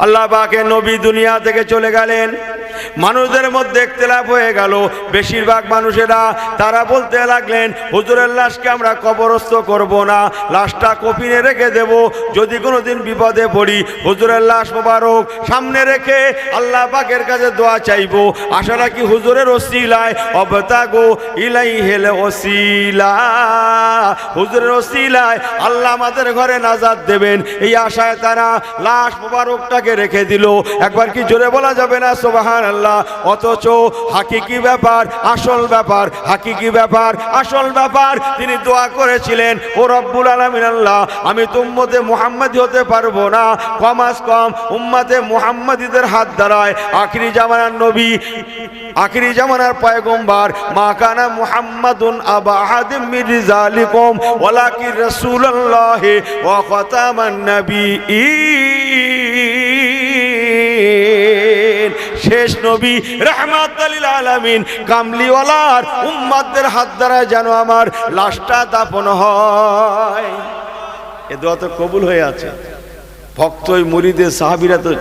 আল্লাহ পাকের নবী দুনিয়া থেকে চলে গেলেন, মানুষদের মধ্যে ইখতিলাফ হয়ে গেল। বেশিরভাগ মানুষেরা তারা বলতে লাগলেন, হুজুরের লাশকে আমরা কবরস্থ করব না, লাশটা কফিনে রেখে দেব, যদি কোনোদিন বিপদে পড়ি হুজুরের লাশ মোবারক সামনে রেখে আল্লাহ পাকের কাছে দোয়া চাইবো, আশা রাখি হুজুরের ওসিলায় অবতাগো ইলাইহিল ওসিলা, হুজুরের ওসিলায় আল্লাহ আমাদের ঘরে নাজাত দেবেন, এই আশায় তারা লাশ মোবারকটাকে রেখে দিল। একবার কি জোরে বলা যাবে না সুবহানাল্লাহ? অথচ হাকিকি ব্যাপার, আসল ব্যাপার, হাকিকি ব্যাপার, আসল ব্যাপার, তিনি দোয়া করেছিলেন, ও রব্বুল আলামিন আল্লাহ, আমি তো উম্মতে মুহাম্মাদি হতে পারবো না, কম আজ কম উম্মতে মুহাম্মাদিদের হাত দ্বারায় আখিরি জামানার নবী, আখিরি জামানার পয়গম্বর, মা কানা মুহাম্মাদুন আবা আহাদিম মির রিজালিকুম ওয়ালাকিন রাসূলুল্লাহ ওয়া খাতামান নাবিয়্যিন, শেষ নবী রাহমাতুল লিল আলামিন কামলিওয়ালার উম্মতদের হাত দ্বারা যেন আমার লাশটা দাফন হয়। এ দোয়া তো কবুল হয়ে আছে। ভক্ত মুরিদে সাহাবীরা তো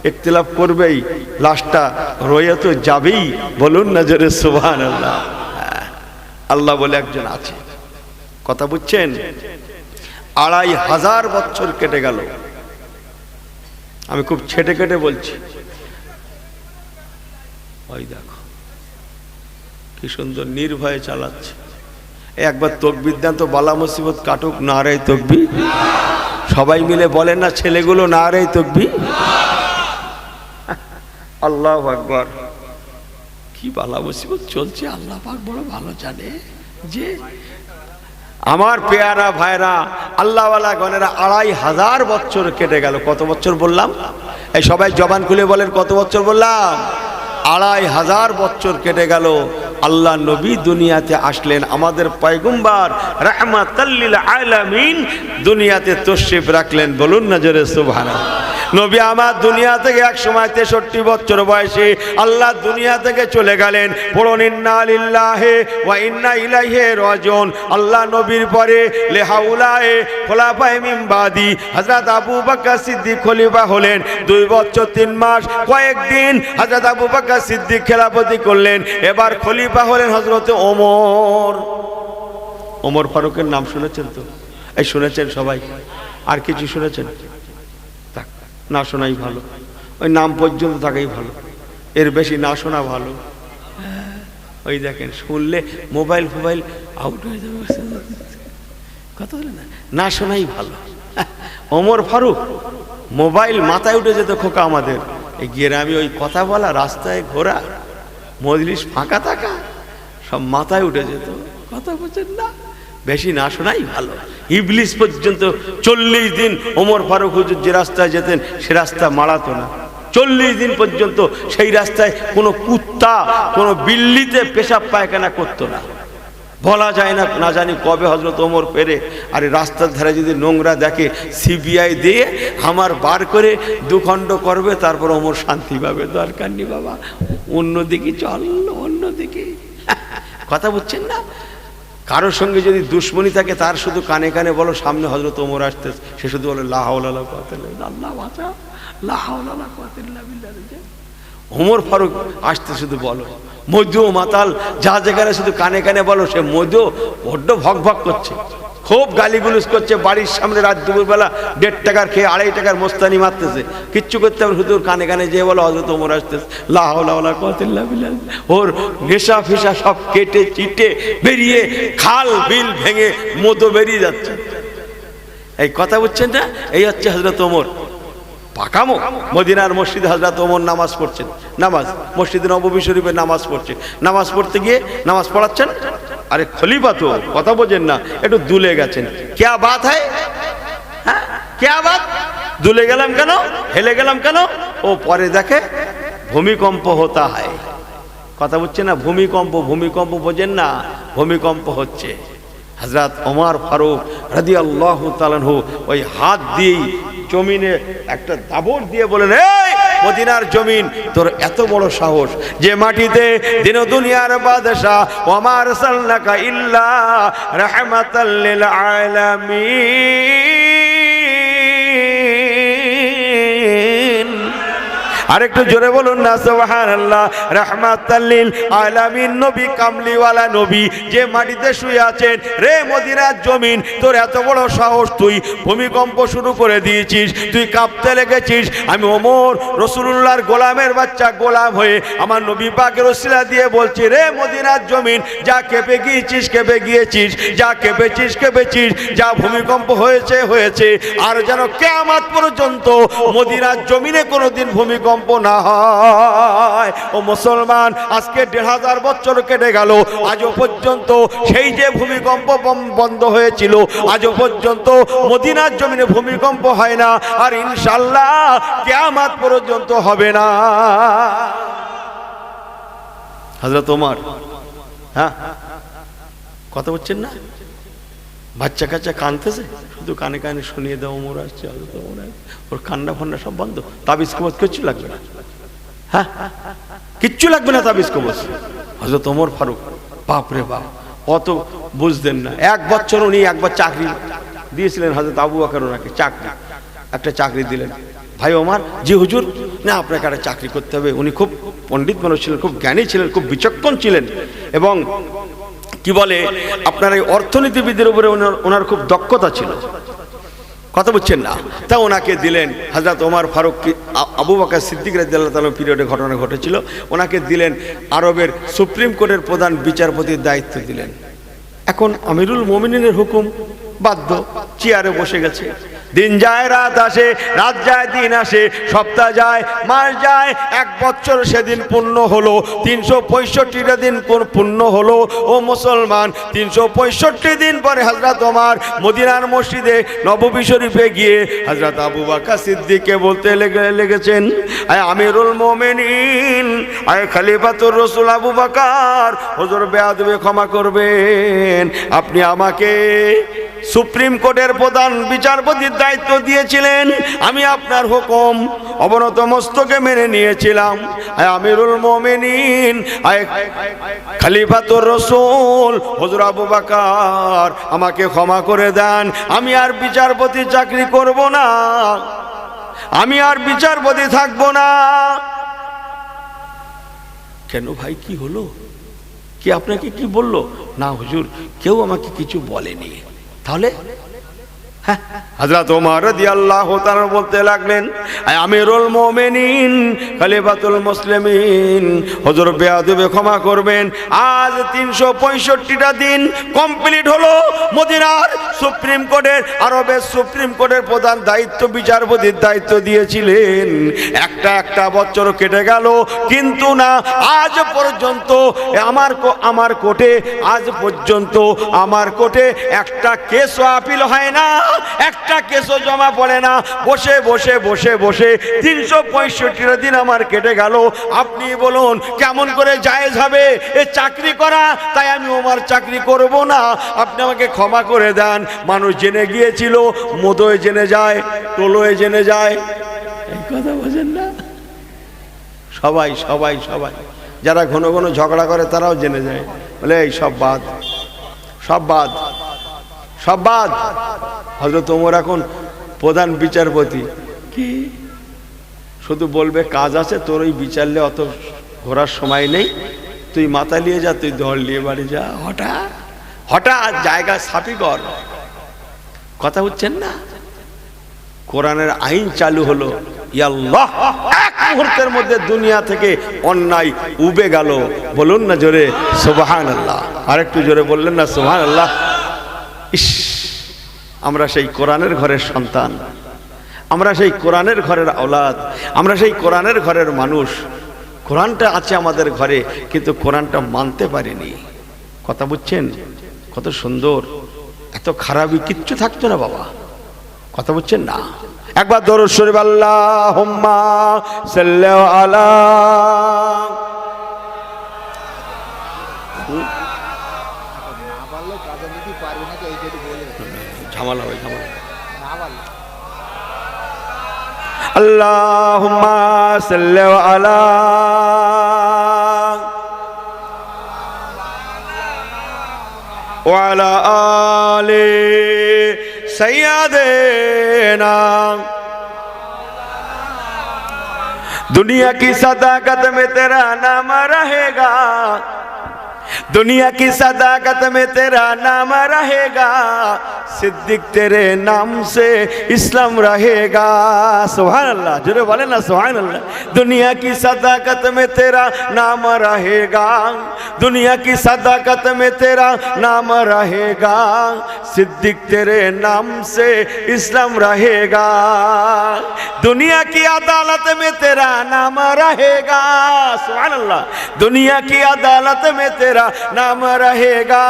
ইখতিলাফ করবেই, লাশটা রয়ে তো যাবেই, বলুন না জোরে সুবহানাল্লাহ। আল্লাহ বলে একজন আছে, কথা বুঝছেন? 2500 বছর কেটে গেল, আমি খুব ছেটে কেটে বলছি, ওই দেখো কি সুন্দর নির্ভয়ে চালাচ্ছে। একবার তাকবীর দেন তো, বালা মুসিবত কাটুক, নারে তাকবীর। সবাই মিলে বলেন না ছেলেগুলো, নারে তাকবীর। আল্লাহু আকবার। কি বালা মুসিবত চলছে আল্লাহ পাক বড় ভালো জানে। যে আমার পেয়ারা ভাইরা, আল্লাহওয়ালা গণেরা, 2500 বছর কেটে গেল। কত বছর বললাম? এই সবাই জবান খুলে বলেন, কত বছর বললাম? 2500 বছর কেটে গেল। আল্লাহ নবী দুনিয়াতে আসলেন, আমাদের পয়গম্বর রাহমাতাল লিল আলামিন দুনিয়াতে তশরিফ রাখলেন, বলুন না জোরে সুবহানাল্লাহ। নবী আমার দুনিয়া থেকে এক সময় 63 বছর বয়সে আল্লাহ দুনিয়া থেকে চলে গেলেন। পড়ুন ইন্না লিল্লাহি ওয়া ইন্না ইলাইহি রাজিউন। আল্লাহ নবীর পরে লেহাউলায়ে খোলাফায়ে মিন বাদি হযরত আবু বকর সিদ্দিক খলিফা হলেন। 2 বছর 3 মাস কয়েকদিন হযরত আবু বকর সিদ্দিক খেলাফতি করলেন। এবার খলিফা হলেন হযরত ওমর। ওমর ফারুকের নাম শুনেছেন তো? এই শুনেছেন সবাই? আর কিছু শুনেছেন? না শোনাই ভালো, ওই নাম পর্যন্ত থাকাই ভালো, এর বেশি না শোনা ভালো। ওই দেখেন, শুনলে মোবাইল ফোবাইল আউট হয়ে যাবে, কথা বলে না, না শোনাই ভালো। ওমর ফারুক, মোবাইল মাথায় উঠে যেত খোকা আমাদের এই গ্রামে, ওই কথা বলা, রাস্তায় ঘোরা, মজলিস ফাঁকা থাকা, সব মাথায় উঠে যেত। কথা বলছেন না, বেশি না শোনাই ভালো। ইবলিস পর্যন্ত 40 দিন ওমর ফারুক হুজুর যে রাস্তায় যেতেন সে রাস্তা মাড়াতো না। 40 দিন পর্যন্ত সেই রাস্তায় কোনো কুত্তা, কোনো বিল্লিতে পেশাব পায়খানা করতো না। বলা যায় না, না জানি কবে হযরত ওমর পেরে। আর রাস্তার ধারে যদি নোংরা দেখে, সিবিআই দিয়ে আমার বার করে 2 খণ্ড করবে, তারপর ওমর শান্তি পাবে। দরকার নেই বাবা, অন্যদিকে চল, অন্যদিকে। কথা বুঝছেন না? কারোর সঙ্গে যদি দুশ্মনী থাকে, তার শুধু কানে কানে বলো সামনে হযরত ওমর আসতে, সে শুধু বলে লা হাওলা ওয়ালা কুওয়াতা ইল্লা বিল্লাহ, আল্লাহ বাঁচা, লা হাওলা ওয়ালা কুওয়াতা ইল্লা বিল্লাহ। ওমর ফারুক আসতে শুধু বলো। মধু মাতাল যা যেখানে শুধু কানে কানে বলো, সে মধু বড্ড ভক ভক করছে, খুব গালিগুলোজ করছে, বাড়ির সামনে রাত দুপুরবেলা 1.5 টাকার খেয়ে 2.5 টাকার মোস্তানি মারতেছে, কিচ্ছু করতে হবে, শুধু কানে কানে যেয়ে বলো হযরত ওমর আসতেছে, লা হাওলা ওয়ালা কুওয়াতা ইল্লা বিল্লাহ। ওর নেশা ফেশা সব কেটে চিটে বেরিয়ে, খাল বিল ভেঙে মধু বেরিয়ে যাচ্ছে। এই কথা বুঝছেন না? এই হচ্ছে হযরত ওমর। পাকামো মদিনার মসজিদে হযরত ওমর নামাজ পড়ছেন, নামাজ মসজিদে নববী শরীফে নামাজ পড়ছে। নামাজ পড়তে গিয়ে নামাজ পড়াচ্ছেন, আরে খলিফা তো, কথা বোঝেন না, একটু দুলে গেছেন। ক্যা বাত হ্যায়, হ্যাঁ ক্যা বাত, দুলে গেলাম কেন, হেলে গেলাম কেন? ও পরে দেখে ভূমিকম্প হতা হয়। কথা বুঝছেন না? ভূমিকম্প, ভূমিকম্প বোঝেন না, ভূমিকম্প হচ্ছে। হযরত ওমর ফারুক রাদিয়াল্লাহু তাআলা আনহু ওই হাত দিয়ে জমিনে একটা দাবড় দিয়ে বলেন, এই মদিনার জমিন, তোর এত বড় সাহস যে মাটিতে দিন দুনিয়ার বাদশা ওয়া আরসালনাকা ইল্লা রাহমাতাল লিল আলামিন, আরেকটু জোরে বলুন না সুবহানাল্লাহ। রাহমাতাল লিল আলামিন নবী, কামলিওয়ালা নবী যে মাটিতে শুয়ে আছেন, রে মদিনার জমিন, তোর এত বড় সাহস, তুই ভূমিকম্প শুরু করে দিয়েছিস, তুই কাঁপতে লেগেছিস। আমি ওমর রাসূলুল্লাহর গোলামের বাচ্চা, গোলাম হয়ে আমার নবী পাকের ওসিলা দিয়ে বলছি, রে মদিনার জমিন, যা কেঁপে গিয়েছিস কেঁপে গিয়েছিস, যা কেঁপেছিস কেঁপেছিস, যা ভূমিকম্প হয়েছে হয়েছে, আর যেন কিয়ামত পর্যন্ত মদিনার জমিনে কোনোদিন ভূমিকম্প না হয়। ও মুসলমান, আজকে ১৫০০ বছর কেটে গেল, আজও পর্যন্ত সেই যে ভূমিকম্প বন্ধ হয়েছিল, আজও পর্যন্ত মদিনার জমিনে ভূমিকম্প হয় না, আর ইনশাআল্লাহ কিয়ামত পর্যন্ত হবে না। হযরত ওমর, হ্যাঁ কথা বলছেন না? বাচ্চা কাচ্চা কাঁদতেছে, শুধু কানে কানে শুনিয়ে দাও, ওমর আসছে, হযরত ওমর আসছে, ওর কান্না ফান্না সব বন্ধ, তাবিজ কবজ কিচ্ছু লাগবে না, হ্যাঁ কিচ্ছু লাগবে না তাবিজ কবজ। হযরত ওমর ফারুক, বাপ রে বাপ, অত বুঝতেন না। 1 বছর উনি একবার চাকরি দিয়েছিলেন হযরত আবু বকর, ওনাকে চাকরি, একটা চাকরি দিলেন। ভাই ওমর, জি হুজুর, না আপনাকে একটা চাকরি করতে হবে। উনি খুব পণ্ডিত মানুষ ছিলেন, খুব জ্ঞানী ছিলেন, খুব বিচক্ষণ ছিলেন, এবং কি বলে আপনার এই অর্থনীতিবিদের উপরে ওনার খুব দক্ষতা ছিল, কথা বুঝছেন না? তা ওনাকে দিলেন হযরত ওমর ফারুক, আবু বকর সিদ্দিক রাদিয়াল্লাহু তাআলা পিরিয়ডে ঘটনা ঘটেছিল, ওনাকে দিলেন আরবের সুপ্রিম কোর্টের প্রধান বিচারপতির দায়িত্ব দিলেন। এখন আমিরুল মুমিনিনের হুকুম, বাধ্য, চেয়ারে বসে গেছে। দিন যায় রাত আসে, রাত যায় দিন আসে, সপ্তাহ যায় মাস যায়, 1 বছর সেদিন পূর্ণ হলো, 365টা দিন পূর্ণ হলো। ও মুসলমান, 365 দিন পরে হযরত ওমর মদিনার মসজিদে নববী শরীফে গিয়ে হযরত আবু বকর সিদ্দিককে বলতে লেগেছেন, আয় আমিরুল মুমিনিন, আয় খলিফাতুর রাসূল আবু বকর, হুজুর বেয়াদবি ক্ষমা করবেন, আপনি আমাকে সুপ্রিম কোর্টের প্রধান বিচারপতির দায়িত্ব দিয়েছিলেন, আমি আপনার হুকুম অবনত মস্তকে মেনে নিয়েছিলাম। আয় আমিরুল মুমিনিন, আয় খলিফাতুর রাসূল হুজুর আবু বকর, আমাকে ক্ষমা করে দেন, আমি আর বিচারপতি চাকরি করব না, আমি আর বিচারপতি থাকবো না। কেন ভাই, কি হলো? কি আপনাকে কি বললো? না হুজুর, কেউ আমাকে কিছু বলেনি। তাহলে হযরত ওমর রাদিয়াল্লাহু তাআলা বলতে লাগলেন, আমিরুল মুমিনিন, খলিফাতুল মুসলিমিন, হুজুর বেয়াদবি ক্ষমা করবেন, আজ 365টা দিন কমপ্লিট হলো, মদিনার সুপ্রিম কোর্টের, আরবের সুপ্রিম কোর্টের প্রধান দায়িত্ব, বিচারপতির দায়িত্ব দিয়েছিলেন, একটা বছর কেটে গেল, কিন্তু না আজ পর্যন্ত আমার কোর্টে, আজ পর্যন্ত আমার কোর্টে একটা কেসও আপিল হয় না, একটা কেসও জমা পড়ে না। বসে বসে বসে বসে 365টা দিন আমার কেটে গেল। আপনি বলুন কেমন করে জায়েজ হবে এ চাকরি করা? তাই আমি ওমর চাকরি করব না, আপনি আমাকে ক্ষমা করে দেন। মানুষ জেনে গিয়েছিল, মদয় জেনে যায়, টোলোয় জেনে যায়, এই কথা বোঝেন না? সবাই সবাই সবাই যারা ঘন ঘন ঝগড়া করে তারাও জেনে যায়, বলে এই সব বাদ, সব বাদ, সব বাদ। হযরত ওমর এখন প্রধান বিচারপতি, কি শুধু বলবে কাজ আছে তোর, ওই বিচারলে অত ঘোরার সময় নেই, তুই মাথা নিয়ে যা, তুই দল নিয়ে বাড়ি যা, হঠাৎ হঠাৎ জায়গা সাফি কর, কথা হচ্ছেন না? কোরআনের আইন চালু হলো, ইয়া আল্লাহ, এক মুহূর্তের মধ্যে দুনিয়া থেকে অন্যায় উবে গেল। বলুন না জোরে সুবহানাল্লাহ, আরেকটু জোরে বললেন না সুবহানাল্লাহ? ইস, আমরা সেই কোরআনের ঘরের সন্তান, আমরা সেই কোরআনের ঘরের আওলাদ, আমরা সেই কোরআনের ঘরের মানুষ। কোরআনটা আছে আমাদের ঘরে, কিন্তু কোরআনটা মানতে পারিনি, কথা বুঝছেন? কত সুন্দর, এত খারাপই কিচ্ছু থাকতো না বাবা, কথা বুঝছেন না? একবার দরুদ শরীফ আল্লাহুম্মা সাল্লি আলা, ঝামেলা হয়, ঝামেলা। আল্লাহুম্মা সাল্লি আলা ওয়া আলা আলি সাইয়্যিদিনা दुनिया की सदाकत में तेरा नाम रहेगा, दुनिया की सदाकत में तेरा नाम रहेगा, सिद्दीक तेरे नाम से इस्लाम रहेगा। सुभान अल्लाह, जोरे बोले ना सुभान अल्लाह। दुनिया की सदाकत में तेरा नाम रहेगा, दुनिया की सदाकत में तेरा नाम रहेगा, सिद्दीक तेरे नाम से इस्लाम रहेगा। दुनिया की अदालत में तेरा नाम रहेगा, सुभान अल्लाह। दुनिया की अदालत में तेरा नाम रहेगा,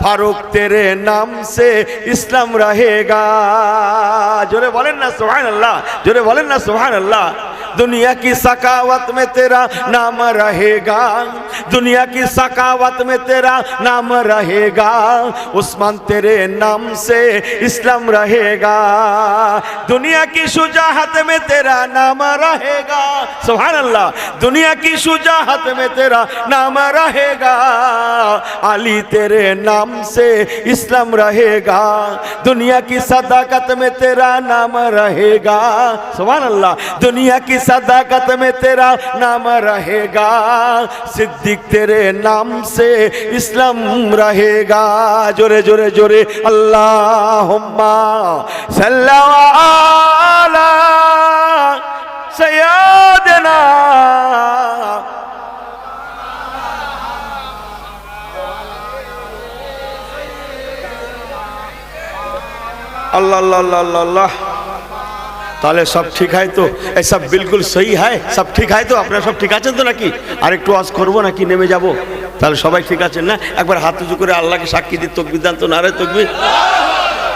फारूक तेरे नाम से इस्लाम रहेगा। जोरे बोलें ना सुभान अल्लाह, जोरे बोलें ना सुभान अल्लाह। दुनिया की सकावत में तेरा नाम रहेगा, दुनिया की सकावत में तेरा नाम रहेगा, उस्मान तेरे नाम से इस्लाम रहेगा। दुनिया की शुजाहत में तेरा नाम रहेगा, सुभान अल्लाह। दुनिया की शुजाहत में तेरा नाम रहेगा, अली तेरे नाम से इस्लाम रहेगा। दुनिया की सदाकत में तेरा नाम रहेगा, सुभान अल्लाह। दुनिया की सदाकत में तेरा नाम रहेगा, सिद्दीक तेरे नाम से इस्लाम रहेगा। जोरे जोरे जोरे अल्लाहुम्मा सल्ली अला सय्यदना अल्लाह अल्लाह अल्लाह अल्लाह। তাহলে সব ঠিক হয় তো? এই সব বিলকুল সহি হয়, সব ঠিক হয় তো? আপনারা সব ঠিক আছেন তো নাকি? আর একটু ওয়াজ করবো নাকি নেমে যাব? তাহলে সবাই ঠিক আছেন না? একবার হাত উঁচু করে আল্লাহকে সাক্ষী দিয়ে তাকবীর দান তো, নারে তাকবীর।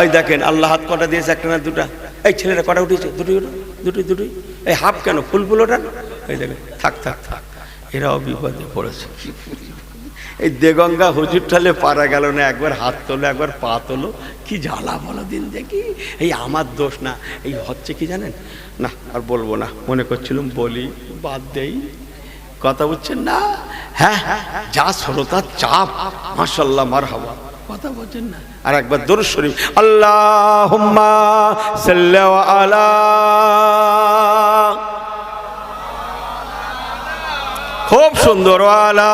এই দেখেন আল্লাহ হাত কটা দিয়েছে, একটা না দুটা? এই ছেলেরা কটা উঠেছে? দুটোই দুটোই দুটোই। এই হাফ কেন? ফুল ফুল ওঠান। এই দেখেন, থাক থাক থাক, এরাও বিপদে পড়েছে। এই দেগঙ্গা হুজুর ঠালে পারা গেল না, একবার হাত তোলো একবার পা তোলো, কি জ্বালা বলো দিন দেখি। এই আমার দোষ না, এই হচ্ছে কি জানেন না, আর বলবো না, মনে করছিলাম বলি, বাদ দেই, কথা বুঝছেন না? হ্যাঁ যা শ্রোতার চাপ, মাশাআল্লাহ মারহাবা, কথা বলছেন না? আর একবার দরুদ শরীফ, আল্লাহুম্মা সাল্লি আলা, খুব সুন্দর, আলা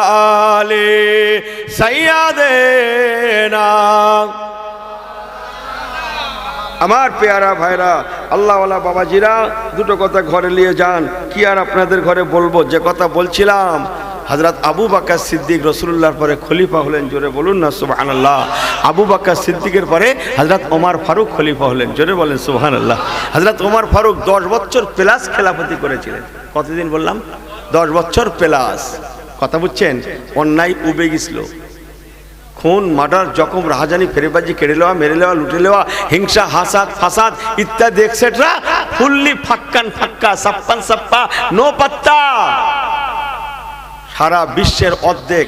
আলি সাইয়্যিদিনা। আমার পেয়ারা ভাইরা, আল্লাহওয়ালা বাবাজিরা, দুটো কথা ঘরে নিয়ে যান। কি আর আপনাদের ঘরে বলবো, যে কথা বলছিলাম, হযরত আবু বকর সিদ্দিক রাসূলুল্লাহর পরে খলিফা হলেন। জোরে বলুন না সুবহানাল্লাহ। আবু বকর সিদ্দিকের পরে হযরত ওমর ফারুক খলিফা হলেন। জোরে বলেন সুবহানাল্লাহ। হযরত ওমর ফারুক 10 বছর প্লাস খেলাফতি করেছিলেন। কতদিন বললাম? 10 বছর প্লাস। কথা বুঝছেন? অন্যায় উবে গেছিল, খুন, মার্ডার, জখম, রাহাজানি, ফেরেবাজি, কেড়ে নেওয়া, মেরে নেওয়া, লুটে নেওয়া, হিংসা, হাসাদ, ফাসাদ ইত্যাদি এক্সেট্রা, ফুল্লি ফাক্কান ফাক্কা, সাপ্পান সাপ্পা, নো পাত্তা। সারা বিশ্বের অর্ধেক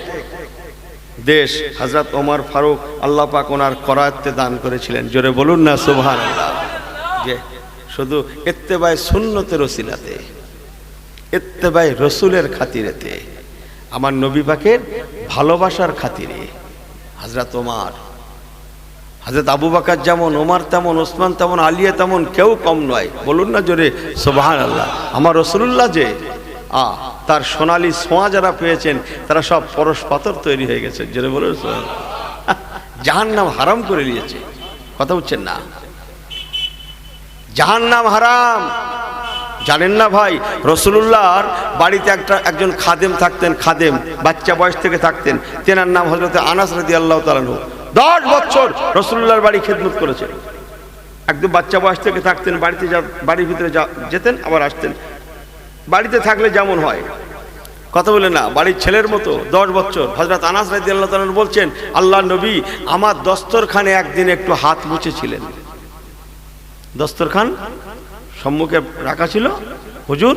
দেশ হযরত ওমর ফারুক আল্লাহ পাক ওনার করায়তে দান করেছিলেন। জোরে বলুন না সুবহানাল্লাহ। যে শুধু ইত্তেবায়ে সুন্নতের ওসিলাতে, ইত্তেবায়ে রসুলের খাতিরেতে, আমার নবী পাকের ভালোবাসার খাতিরে হযরত ওমর, হযরত আবু বকর যেমন, ওমর তেমন, ওসমান তেমন, আলিয়া তেমন, কেউ কম নয়। বলুন না জোরে সুবহানাল্লাহ। আমার রাসূলুল্লাহ যে তার সোনালী ছোঁয়া যারা পেয়েছেন, তারা সব পরশ পাথর তৈরি হয়ে গেছে। জোরে বলুন সুবহানাল্লাহ। জাহান্নাম হারাম করে নিয়েছে। কথা বুঝছেন না? জাহান্নাম হারাম। জানেন না ভাই, রাসূলুল্লাহর বাড়িতে একজন খাদেম থাকতেন, খাদেম বাচ্চা বয়স থেকে থাকতেন, তেনার নাম হযরত আনাস রাদিয়াল্লাহু তাআলা আনহু। 10 বছর রাসূলুল্লাহর বাড়ি খেদমত করেছেন। একদম বাচ্চা বয়স থেকে থাকতেন, বাড়ির ভিতরে যেতেন আবার আসতেন, বাড়িতে থাকলে যেমন হয়, কথা বলে না, বাড়ির ছেলের মতো। 10 বছর। হযরত আনাস রাদিয়াল্লাহু তাআলা বলছেন, আল্লাহর নবী আমার দস্তরখানে একদিন একটু হাত মুছেছিলেন। দস্তরখান সম্মুখে রাখা ছিল, হুজুর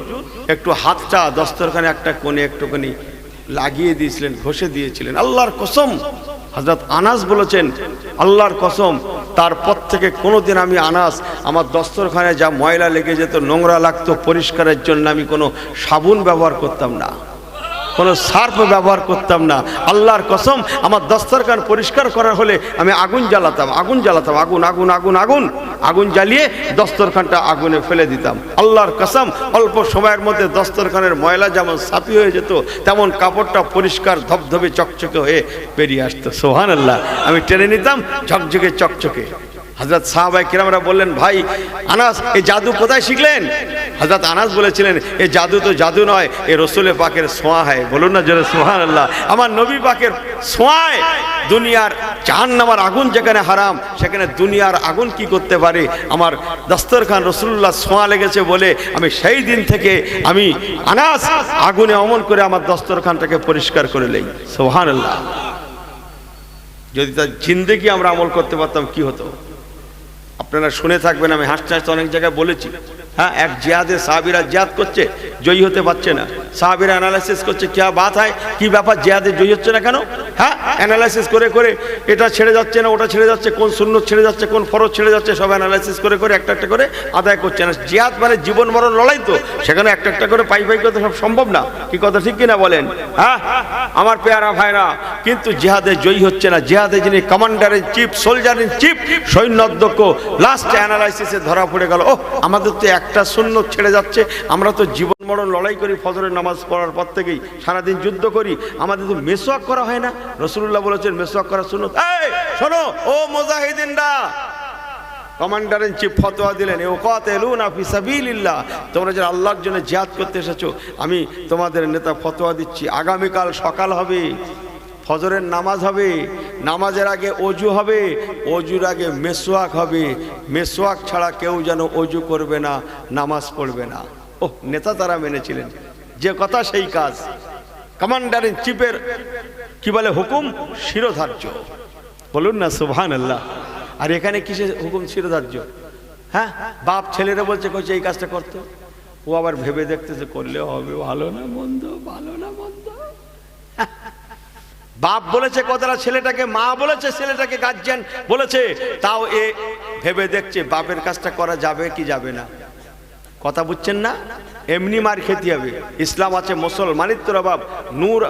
একটু হাতটা দস্তরখানে একটা কোণে একটুখানি লাগিয়ে দিয়েছিলেন, ঘষে দিয়েছিলেন। আল্লাহর কসম, হযরত আনাস বলেছেন, আল্লাহর কসম, তারপর থেকে কোনোদিন আমি আনাস আমার দস্তরখানে যা ময়লা লেগে যেত, নোংরা লাগতো, পরিষ্কারের জন্য আমি কোনো সাবুন ব্যবহার করতাম না, কোনো সার্ফ ব্যবহার করতাম না। আল্লাহর কসম, আমার দস্তরখান পরিষ্কার করার হলে আমি আগুন জ্বালাতাম, আগুন জ্বালাতাম, আগুন আগুন আগুন আগুন। আগুন জ্বালিয়ে দস্তরখানটা আগুনে ফেলে দিতাম। আল্লাহর কসম, অল্প সময়ের মধ্যে দস্তরখানের ময়লা যেমন সাফি হয়ে যেত, তেমন কাপড়টা পরিষ্কার ধবধবে চকচকে হয়ে বেরিয়ে আসতো। সুবহানাল্লাহ। আমি টেনে নিতাম, ঝকঝকে চকচকে। হযরত সাহাবায়ে কিরামরা বললেন, ভাই আনাস, এই জাদু কোথায় শিখলেন? হযরত আনাস বলেছিলেন, এই জাদু তো জাদু নয়, এ রসুল পাকের ছোঁয়া হয়। বলুন না জোরে সুবহানাল্লাহ। আমার নবী পাকের ছোঁয়ায় দুনিয়ার জাহান্নামের আগুন যেখানে হারাম, সেখানে দুনিয়ার আগুন কি করতে পারে? আমার দস্তরখান রাসূলুল্লাহ ছোঁয়া লেগেছে বলে আমি সেই দিন থেকে আমি আনাস আগুনে অমন করে আমার দস্তরখানটাকে পরিষ্কার করে নেই। সুবহানাল্লাহ। যদি তার জিন্দেগি আমরা আমল করতে পারতাম কি হতো? আপনারা শুনে থাকবেন, আমি হাসতে হাসতে অনেক জায়গায় বলেছি। হ্যাঁ, এক জিহাদে সাহাবীরা জিহাদ করছে, জয়ী হতে পারছে না। সাহাবীরা অ্যানালাইসিস করছে, কি বাত হয়, কি ব্যাপার, জিহাদে জয়ী হচ্ছে না কেন? হ্যাঁ, অ্যানালাইসিস করে করে এটা ছেড়ে যাচ্ছে না, ওটা ছেড়ে যাচ্ছে, কোন সুন্নত ছেড়ে যাচ্ছে, কোন ফরজ ছেড়ে যাচ্ছে, সব অ্যানালাইসিস করে করে একটা একটা করে আদায় করছে না। জিহাদ মানে জীবন মরণ লড়াই, তো সেখানে একটা একটা করে পাই পাই করতে সব সম্ভব না। কি কথা ঠিক কিনা বলেন? হ্যাঁ, আমার পেয়ারা ভাইরা, কিন্তু জিহাদে জয়ী হচ্ছে না। জিহাদে যিনি commander in chief, soldier in chief, সৈন্যাধ্যক্ষ, লাস্ট অ্যানালাইসিসে ধরা পড়ে গেল, ও আমাদের তো একটা সুন্নত ছেড়ে যাচ্ছে, আমরা তো জীবন মরণ লড়াই করি, ফজরের নামাজ পড়ার পর থেকেই সারাদিন যুদ্ধ করি, আমাদের তো মেসওয়াক করা হয় না। রাসূলুল্লাহ বলেছেন মেসওয়াক করা সুন্নত। এই শোনো ও মুজাহিদিনরা, কমান্ডার ইন চিফ ফতোয়া দিলেন, ইউকাতিলুনা ফি সাবিলিল্লাহ, তোমরা যারা আল্লাহর জন্য জিহাদ করতে এসেছো, আমি তোমাদের নেতা ফতোয়া দিচ্ছি, আগামীকাল সকাল হবে, ফজরের নামাজ হবে, নামাজের আগে অজু হবে, অজুর আগে মেসওয়াক হবে, মেসওয়াক ছাড়া কেউ যেন অজু করবে না, নামাজ পড়বে না। ও নেতা তারা মেনেছিলেন, যে কথা সেই কাজ। কমান্ডার ইন চিফের কি বলে হুকুম শিরোধার্য। বলুন না সুবহানাল্লাহ। আর এখানে কিসের হুকুম শিরোধার্য? হ্যাঁ, বাপ ছেলেরা বলছে কইছে এই কাজটা করতে, ও আবার ভেবে দেখতেছে করলে হবে, ভালো না মন্দ, ভালো না মন্দ। বাপ বলেছে কথাটা ছেলেটাকে, মা বলেছে ছেলেটাকে, গার্জিয়ান বলেছে, তাও এ ভেবে দেখছে বাপের কাজটা করা যাবে কি যাবে না। কথা বুঝছেন না? এমনি মার খেতে হবে। ইসলাম আছে, মুসলমানিত্বের অভাব, নূর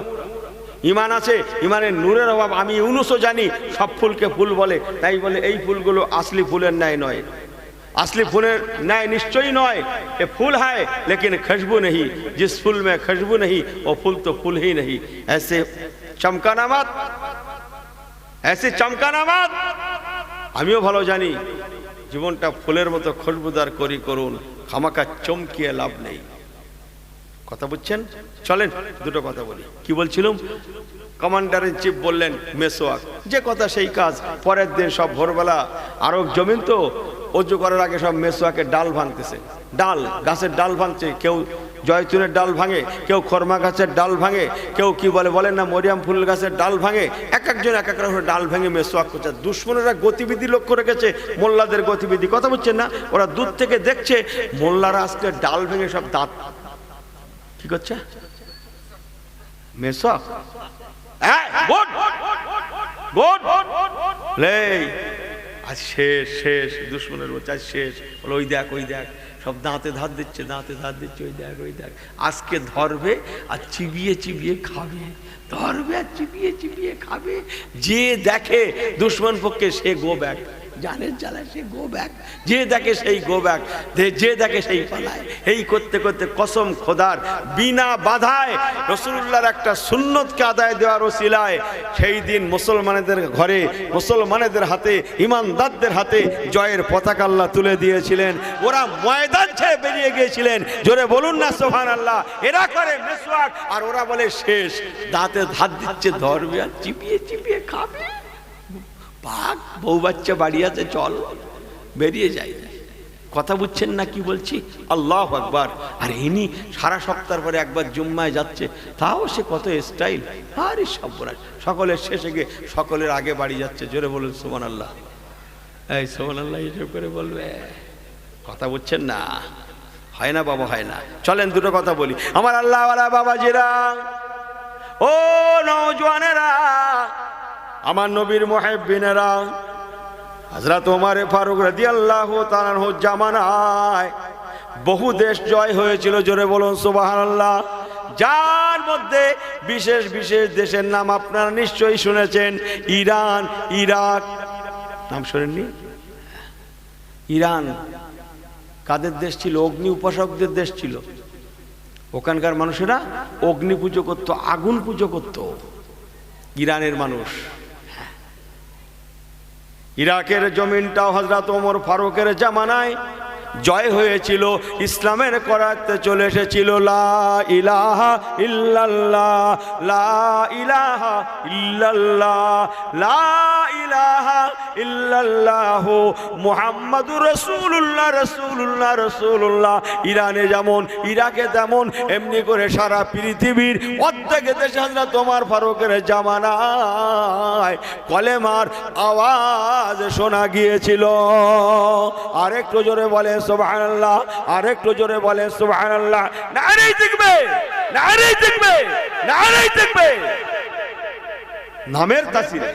ইমান আছে, ইমানের নূরের অভাব। আমি ইউনুসও জানি সব ফুলকে ফুল বলে, তাই বলে এই ফুলগুলো আসলি ফুলের ন্যায় নয়, असली फूल न्याय निश्चय नय, ये फूल है लेकिन खुशबू नहीं, जिस फूल में खुशबू नहीं वो फूल तो फूल ही नहीं। ऐसे चमकाना मत, ऐसे चमकाना मत। आमिও ভালো জানি জীবনটা ফুলের মতো খুশবুদার করি করুন, খামাকা চমকিয়ে লাভ নেই। কথা বুঝছেন? চলেন দুটো কথা বলি। কি বলছিলাম? কমান্ডার ইন চিফ বললেন মেসওয়াক, যে কথা সেই কাজ। পরের দিন সব ভোরবেলা আরব জমিন তো, অজু করার আগে সব মেসওয়াকের ডাল ভাঙতেছে, ডাল গাছের ডাল ভাঙছে, কেউ জয়তুনের ডাল ভাঙে, কেউ খরমা গাছের ডাল ভাঙে, কেউ কি বলে বলেন না মরিয়াম ফুল গাছের ডাল ভাঙে, এক একজন এক এক রকমের ডাল ভেঙে মেসওয়াক করছে। দুশ্মনেরা গতিবিধি লক্ষ্য রেখেছে, মোল্লাদের গতিবিধি। কথা বুঝছেন না? ওরা দূর থেকে দেখছে মোল্লারা আজকে ডাল ভেঙে সব দাঁত কি করছে, মেসওয়াক। আজ শেষ শেষ, দুশ্মনের বলছে আজ শেষ। বলো ওই দেখ ওই দেখ, সব দাঁতে ধার দিচ্ছে, দাঁতে ধার দিচ্ছে, ওই দেখ ওই দেখ। আজকে ধরবে আর চিবিয়ে চিবিয়ে খাবে, ধরবে আর চিবিয়ে চিবিয়ে খাবে। যে দেখে দুশ্মন পক্ষে সে গো ব্যাক, জানের জ্বালায় সে গো ব্যাক, যে দেখে সেই গো ব্যাক, যে দেখে সেই পালায়। এই করতে করতে কসম খোদার বিনা বাধায় রাসূলুল্লাহর একটা সুন্নতকে আদায় দেওয়ার ওসিলায় সেই দিন মুসলমানদের ঘরে, মুসলমানদের হাতে, ইমানদারদের হাতে জয়ের পতাকা আল্লাহ তুলে দিয়েছিলেন। ওরা ময়দান ছেড়ে বেরিয়ে গিয়েছিলেন। জোরে বলুন না সুবহানাল্লাহ। এরা করে মেসওয়াক আর ওরা বলে শেষ। দাঁতে ধার দিচ্ছে, ধরবে আর চিবিয়ে চিবিয়ে খাবে। পাক বউ বাচ্চা বাড়ি আছে, চল বেরিয়ে যাই। কথা বুঝছেন না কি বলছি? আল্লাহু আকবার। আর ইনি সারা সপ্তাহ পরে একবার জুম্মায় যাচ্ছে, তাও সে কত স্টাইল। আরে সর্বনাশ, সকলের শেষে গিয়ে সকলের আগে বাড়ি যাচ্ছে। জোরে বলুন সুবহানাল্লাহ। এই সুবহানাল্লাহ এসব করে বলবে, কথা বুঝছেন না? হয় না বাবা, হয় না। চলেন দুটো কথা বলি। আমার আল্লাহওয়ালা বাবাজিরা, ও নওজওয়ানেরা, আমার নবীর মুহিব্বিনেরা, হযরত ওমর ফারুক রাদিয়াল্লাহু তাআলা আনহু জামানায় বহু দেশ জয় হয়েছিল। জোরে বলুন সুবহানাল্লাহ। যার মধ্যে বিশেষ বিশেষ দেশের নাম আপনারা নিশ্চয়ই শুনেছেন। ইরান, ইরাক, নাম শুনেননি? ইরান কাদের দেশ ছিল? অগ্নি উপাসকদের দেশ ছিল। ওখানকার মানুষেরা অগ্নি পুজো করত, আগুন পুজো করত, ইরানের মানুষ। ইরাকের জমিনটাও হযরত ওমর ফারুকের জামানায় জয় হয়েছিল, ইসলামের করাতে চলে এসেছিল। লা ইলাহা ইল্লাল্লাহ, লা ইলাহা ইল্লাল্লাহ, লা ইলাহা ইল্লাল্লাহ মুহাম্মাদুর রাসূলুল্লাহ, রাসূলুল্লাহ, রাসূলুল্লাহ। ইরানে যেমন, ইরাকে তেমন, এমনি করে সারা পৃথিবীর অর্ধেক দেশে হযরত ওমর ফারুকের জামানায় কলেমার আওয়াজ শোনা গিয়েছিল। আরেকটু জোরে বলে সুবহানাল্লাহ, আরেকটু জোরে বলে সুবহানাল্লাহ। নারে তাকবীর, নারে তাকবীর, নারে তাকবীর। নামের তাসিরে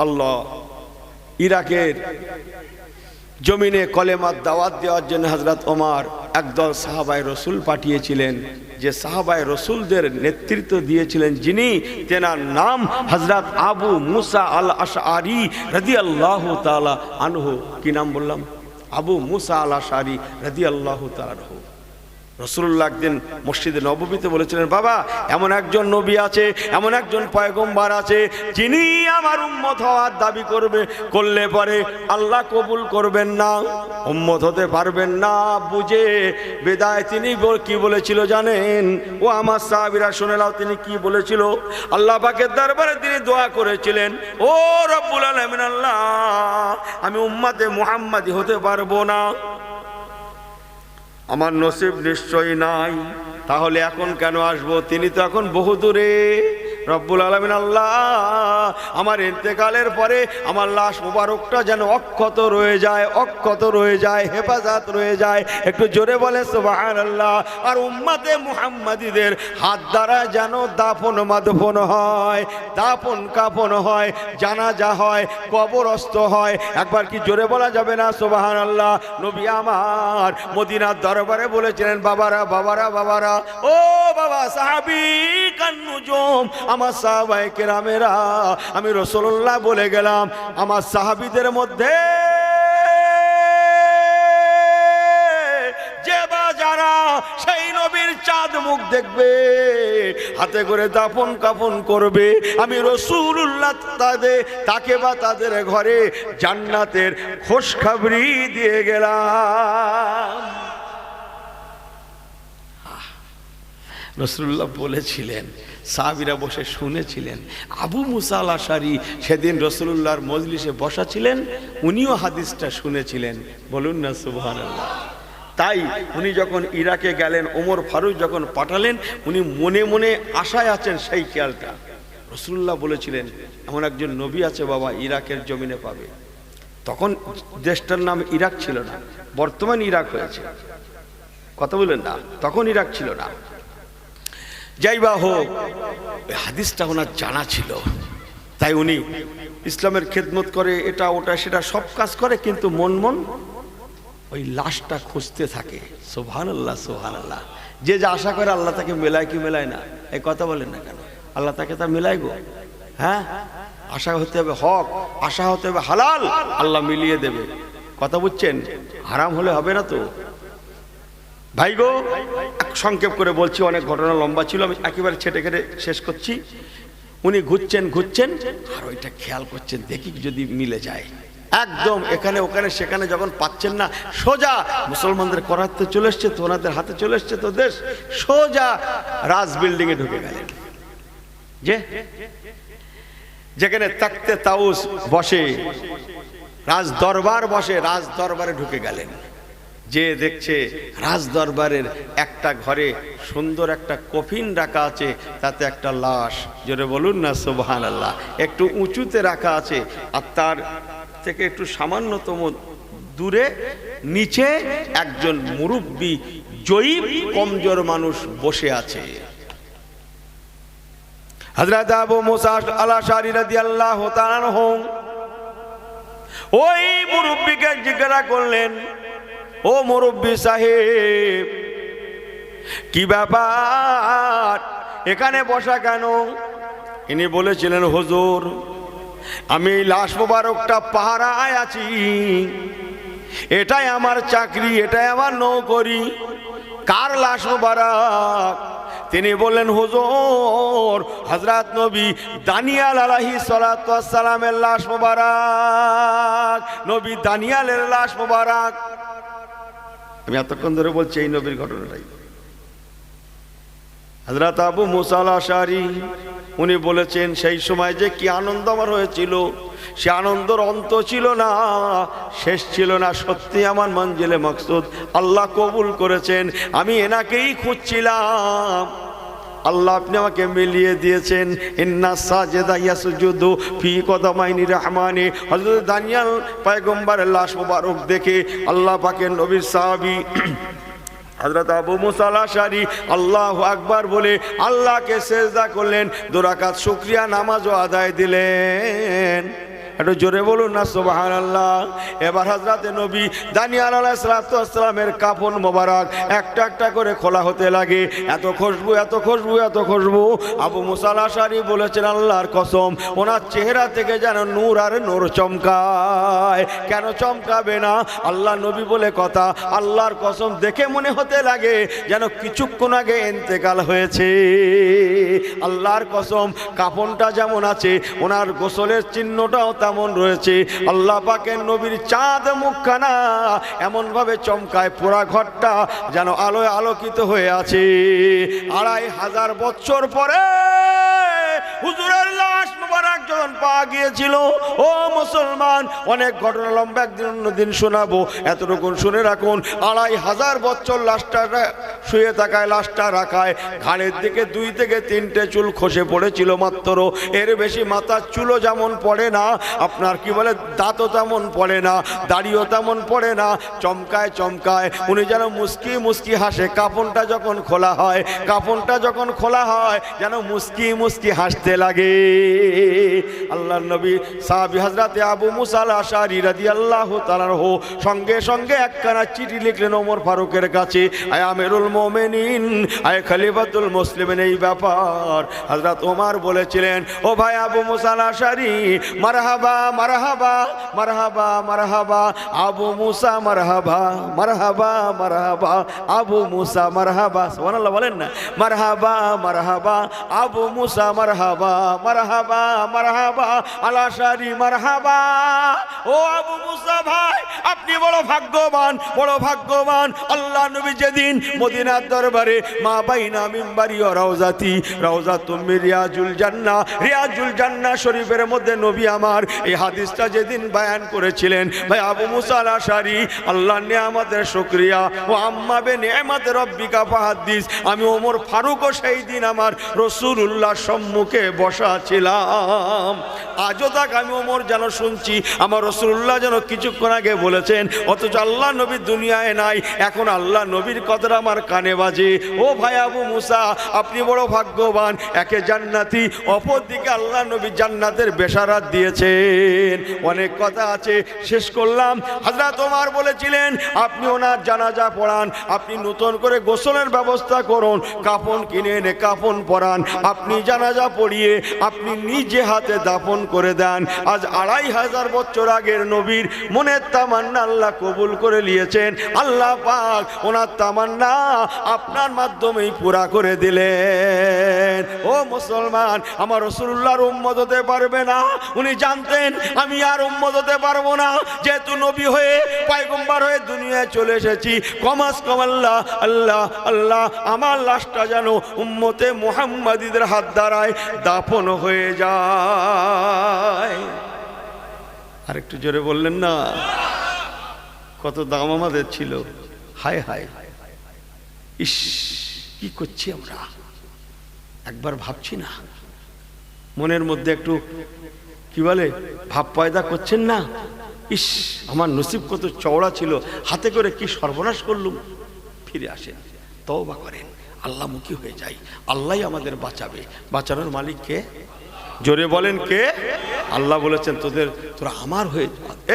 আল্লাহ ইরাকের জমিনে কলেমার দাওয়াত দেওয়ার জন্য হযরত ওমর একদল সাহাবায়ে রাসূল পাঠিয়েছিলেন, যে সাহাবায়ে রাসূলদের নেতৃত্ব দিয়েছিলেন যিনি, তেনার নাম হযরত আবু মুসা আল আশআরী রাদিয়াল্লাহু তাআলা আনহু। কি নাম বললাম? আবু মুসা আল আশআরী রাদিয়াল্লাহু তাআলা আনহু। রাসূলুল্লাহ একদিন মসজিদে নববীতে বলেছিলেন, বাবা এমন একজন নবী আছে, এমন একজন পয়গম্বর আছে, যিনি আমার উম্মত হওয়ার দাবি করলে পরে আল্লাহ কবুল করবেন না, উম্মত হতে পারবেন না। বুঝে বেদায় তিনি কি বলেছিল জানেন? ও আমার সাহাবীরা শুনে নাও, তিনি কি বলেছিল? আল্লাহ পাকের দরবারে তিনি দোয়া করেছিলেন, ও রব্বুল আলামিন, আল্লাহ আমি উম্মতে মুহাম্মাদি হতে পারবো না, আমার নসিব নিশ্চয়ই নাই, তাহলে এখন কেন আসবো? তিনি তো এখন বহু দূরে। রব্বুল আলামিন, আল্লাহ আমার ইন্তেকালের পরে আমার লাশ মুবারকটা যেন অক্ষত রয়ে যায়, অক্ষত রয়ে যায়, হেফাজত রয়ে যায়। একটু জোরে বলে সুবহানাল্লাহ। আর উম্মতে মুহাম্মাদীদের হাত দ্বারা যেন দাফন মাদফন হয়, দাফন কাফন হয়, জানাজা হয়, কবরস্থ হয়। একবার কি জোরে বলা যাবে না সুবহানাল্লাহ? নবী আমার মদিনার দরবারে বলেছিলেন, বাবারা বাবারা বাবারা, ও বাবা সাহাবী কান্নুজুম, আমার সাহাবায়ে কেরামেরা, আমি রাসূলুল্লাহ বলে গেলাম, আমার সাহাবীদের মধ্যে যে বা যারা সেই নবীর চাঁদ মুখ দেখবে, হাতে করে দাফন কাফন করবে, আমি রাসূলুল্লাহ তাকে বা তাদের ঘরে জান্নাতের খুশখবরি দিয়ে গেলাম। রাসূলুল্লাহ বলেছিলেন, সাহাবীরা বসে শুনেছিলেন। আবু মুসা আল আশআরী সেদিন রাসূলুল্লাহর মজলিসে বসা ছিলেন, উনিও হাদিসটা শুনেছিলেন। বলুন না সুবহানাল্লাহ। তাই উনি যখন ইরাকে গেলেন, ওমর ফারুক যখন পাঠালেন, উনি মনে মনে আশায় আছেন সেই খেয়ালটা। রাসূলুল্লাহ বলেছিলেন, এমন একজন নবী আছে বাবা, ইরাকের জমিনে পাবে। তখন দেশটার নাম ইরাক ছিল না, বর্তমান ইরাক হয়েছে। কথা বলেন না, তখন ইরাক ছিল না। যাই বা হোক, হাদিসটা ওনার জানা ছিল, তাই উনি ইসলামের খেদমত করে, এটা ওটা সেটা সব কাজ করে, কিন্তু মন মন ওই লাশটা খুঁজতে থাকে। সুবহানাল্লাহ, সুবহানাল্লাহ। যে যা আশা করে আল্লাহ তাকে মেলায় কি মেলায় না? এই কথা বলেন না কেন? আল্লাহ তাকে তা মেলায় গো। হ্যাঁ, আশা হতে হবে হক, আশা হতে হবে হালাল, আল্লাহ মিলিয়ে দেবে। কথা বুঝছেন? হারাম হলে হবে না তো ভাই গো। সংক্ষেপ করে বলছি, অনেক ঘটনা লম্বা ছিল, আমি একেবারে ছেটে কেটে শেষ করছি। উনি ঘুরছেন ঘুরছেন আর ওইটা খেয়াল করছেন, দেখি যদি মিলে যায়। একদম এখানে ওখানে সেখানে যখন পাচ্ছেন না, সোজা মুসলমানদের করাতে চলে এসছে তো, ওনাদের হাতে চলে এসছে তো দেশ, সোজা রাজ বিল্ডিং এ ঢুকে গেলেন। যেখানে তাকতে তাউস বসে, রাজ দরবার বসে, রাজ দরবারে ঢুকে গেলেন। যে দেখছে রাজ দরবারের একটা ঘরে সুন্দর একটা কফিন রাখা আছে, তাতে একটা লাশ, জোরে বলুন না সুবহানাল্লাহ, একটু উঁচুতে রাখা আছে, আর তার থেকে একটু সামান্যতম দূরে নিচে একজন মুরব্বী জয়ীব কমজোর মানুষ বসে আছে। হযরত আবু মুসা আল আশআরী রাদিয়াল্লাহু তাআলা আনহু ওই মুরব্বীকে জিজ্ঞাসা করলেন, ও মুরব্বী সাহেব, কি ব্যাপার, এখানে বসা কেন? ইনি বলেছিলেন, হুজুর আমি লাশ মোবারকটা পাহারায় আছি, এটাই আমার চাকরি, এটাই আমার নৌকরি। কার লাশ মোবারক? তিনি বললেন, হুজুর হযরত নবী দানিয়াল আলাইহিস সালাতু ওয়াস সালামের লাশ মোবারক, নবী দানিয়ালের লাশ মোবারক। আমি এতক্ষণ ধরে বলছি এই নবীর ঘটনাটাই। হযরত আবু মুসা আল আশআরী উনি বলেছেন, সেই সময় যে কি আনন্দ আমার হয়েছিল, সে আনন্দের অন্ত ছিল না, শেষ ছিল না। সত্যি আমার মঞ্জিলে মকসুদ আল্লাহ কবুল করেছেন। আমি এনাকেই খুঁজছিলাম, আল্লাহ আপনি আমাকে মিলিয়ে দিয়েছেন। ইন্না সাজিদা ইয়াসজুদু ফি কদামাইনি রহমানি। হযরত দানিয়াল পয়গম্বরের লাশ মোবারক দেখে আল্লাহ পাকের নবীর সাহাবী হযরত আবু মুসা আল আশআরী আল্লাহু আকবার বলে আল্লাহকে সিজদা করলেন, 2 রাকাত শুকরিয়া নামাজও আদায় দিলেন। একটু জোরে বলুন না সুবহানাল্লাহ। এবার হযরতে নবী দানিয়াল আলাইহিস সালাতু ওয়াস সালামের কাফন মোবারক একটা একটা করে খোলা হতে লাগে। এত খুশবু, এত খুশবু, এত খুশবু। আবু মুসা আল আশআরী বলেছেন, আল্লাহর কসম ওনার চেহারা থেকে যেন নূর আর নূর চমকায়। কেন চমকাবে না? আল্লাহ নবী বলে কথা, আল্লাহর কসম দেখে মনে হতে লাগে যেন কিছুক্ষণ আগে ইন্তেকাল হয়েছে। আল্লাহর কসম কাফনটা যেমন আছে, ওনার গোসলের চিহ্নটাও তেমন রয়েছে। আল্লাহ পাকের নবীর চাঁদ মুখখানা এমন ভাবে চমকায়, পুরা ঘরটা যেন আলোয় আলোকিত হয়ে আছে। 2500 বছর পরে হুজুরের লাশ মুবারক যখন পাওয়া গিয়েছিল, ও মুসলমান, অনেক ঘটনা লম্বা, একদিন অন্যদিন শোনাবো, এতটুকু শুনে রাখুন। 2500 বছর লাশটা শুয়ে থাকায়, লাশটা রাখায়, ঘাড়ের দিকে 2 থেকে 3টে চুল খসে পড়েছিল মাত্র। এর বেশি মাথার চুলও যেমন পড়ে না, আপনার কি বলে দাঁতও তেমন পড়ে না, দাড়িও তেমন পড়ে না। চমকায় চমকায়, উনি যেন মুস্কি মুস্কি হাসে। কাফনটা যখন খোলা হয়, কাফনটা যখন খোলা হয়, যেন মুস্কি মুস্কি হাসতে লাগে। আল্লাহর নবী সাহাবী হযরতে আবু মুসা আল আশআরী রাদিয়াল্লাহু তাআলা আনহু সঙ্গে সঙ্গে একখানা চিঠি লিখলেন ওমর ফারুকের কাছে, আয় আমিরুল মুমিনিন, আয় খলিফাতুল মুসলিমিন। এই ব্যাপার হযরত ওমর বলেছিলেন, ও ভাই আবু মুসা আল আশআরী, মারহাবা মারহাবা মারহাবা মারহাবা আবু মুসা, মারহাবা মারহাবা মারহাবা আবু মুসা, মারহাবা। সুবহানাল্লাহ বলেন না, মারহাবা মারহাবা আবু মুসা, মারহাবা মারহাবা মারহাবা আল আশআরী, মারহাবা। ও আবু মুসা ভাই, আপনি বড় ভাগ্যবান, বড় ভাগ্যবান। আল্লাহ নবী যেদিন মদিনার দরবারে মা বাইনা মিম্বারি ও রাউজাতি, রাউজাতুম মিন রিয়াজুল জান্নাহ, রিয়াজুল জান্নাহ শরীফের মধ্যে নবী আমার এই হাদিসটা যেদিন বয়ান করেছিলেন, ভাই আবু মুসা আল আশআরী, আল্লাহর নিয়ামতের শুকরিয়া, ও আম্মা বে নিয়ামত রব্বিকা ফাহাদ্দিস। আমি ওমর ফারুকও সেই দিন আমার রাসূলুল্লাহর সম্মুখে বসা ছিলাম। আজও তাক আমি ওমর যেন শুনছি, আমার রাসূলুল্লাহ যেন কিছুক্ষণ আগে বলেছেন, অথচ আল্লাহ নবী দুনিয়ায় নাই, এখন আল্লাহ নবীর কথাটা আমার কানে বাজে। ও ভাই আবু মুসা, আপনি বড় ভাগ্যবান। একে জান্নাতি, অপর দিকে আল্লাহ নবী জান্নাতের বেশারাত দিয়েছেন। অনেক কথা আছে, শেষ করলাম। হযরত ওমর বলেছিলেন, আপনি ওনার জানাজা পড়ান, আপনি নতুন করে গোসলের ব্যবস্থা করুন, কাফন কিনে এনে কাফন পরান, আপনি জানাজা পড়িয়ে আপনি নিজে হাতে দাফন করে দেন। আজ 2500 বছর আগের নবীর মনের তামান্না আল্লাহ কবুল করে নিয়েছেন। আল্লাহ পাক ওনার তামান্না আপনার মাধ্যমেই পুরা করে দিলেন। ও মুসলমান, আমার রাসূলুল্লাহর উম্মত হতে পারবে না, উনি জানতেন আমি আর উম্মত হতে পারবো না। যেহেতু নবী হয়ে, পয়গম্বর হয়ে দুনিয়ায় চলে এসেছি, কমাস কম আল্লাহ আল্লাহ আল্লাহ আমার লাশটা যেন উম্মতে মুহাম্মাদীদের হাত দ্বারায় দাফন হয়ে যায়। আরেকটু জোরে বললেন না? কত দাম আমাদের ছিল। হায় হায়, ইস কি করছি আমরা, একবার ভাবছি না? মনের মধ্যে একটু কি বলে ভাব পয়দা করছেন না? ইস আমার নসিব কত চওড়া ছিল, হাতে করে কি সর্বনাশ করলুম। ফিরে আসেন, তওবা করেন, আল্লাহমুখী হয়ে যাই। আল্লাহই আমাদের বাঁচাবে। বাঁচানোর মালিক কে? জোরে বলেন কে? আল্লাহ বলেছেন, তোরা আমার হয়ে,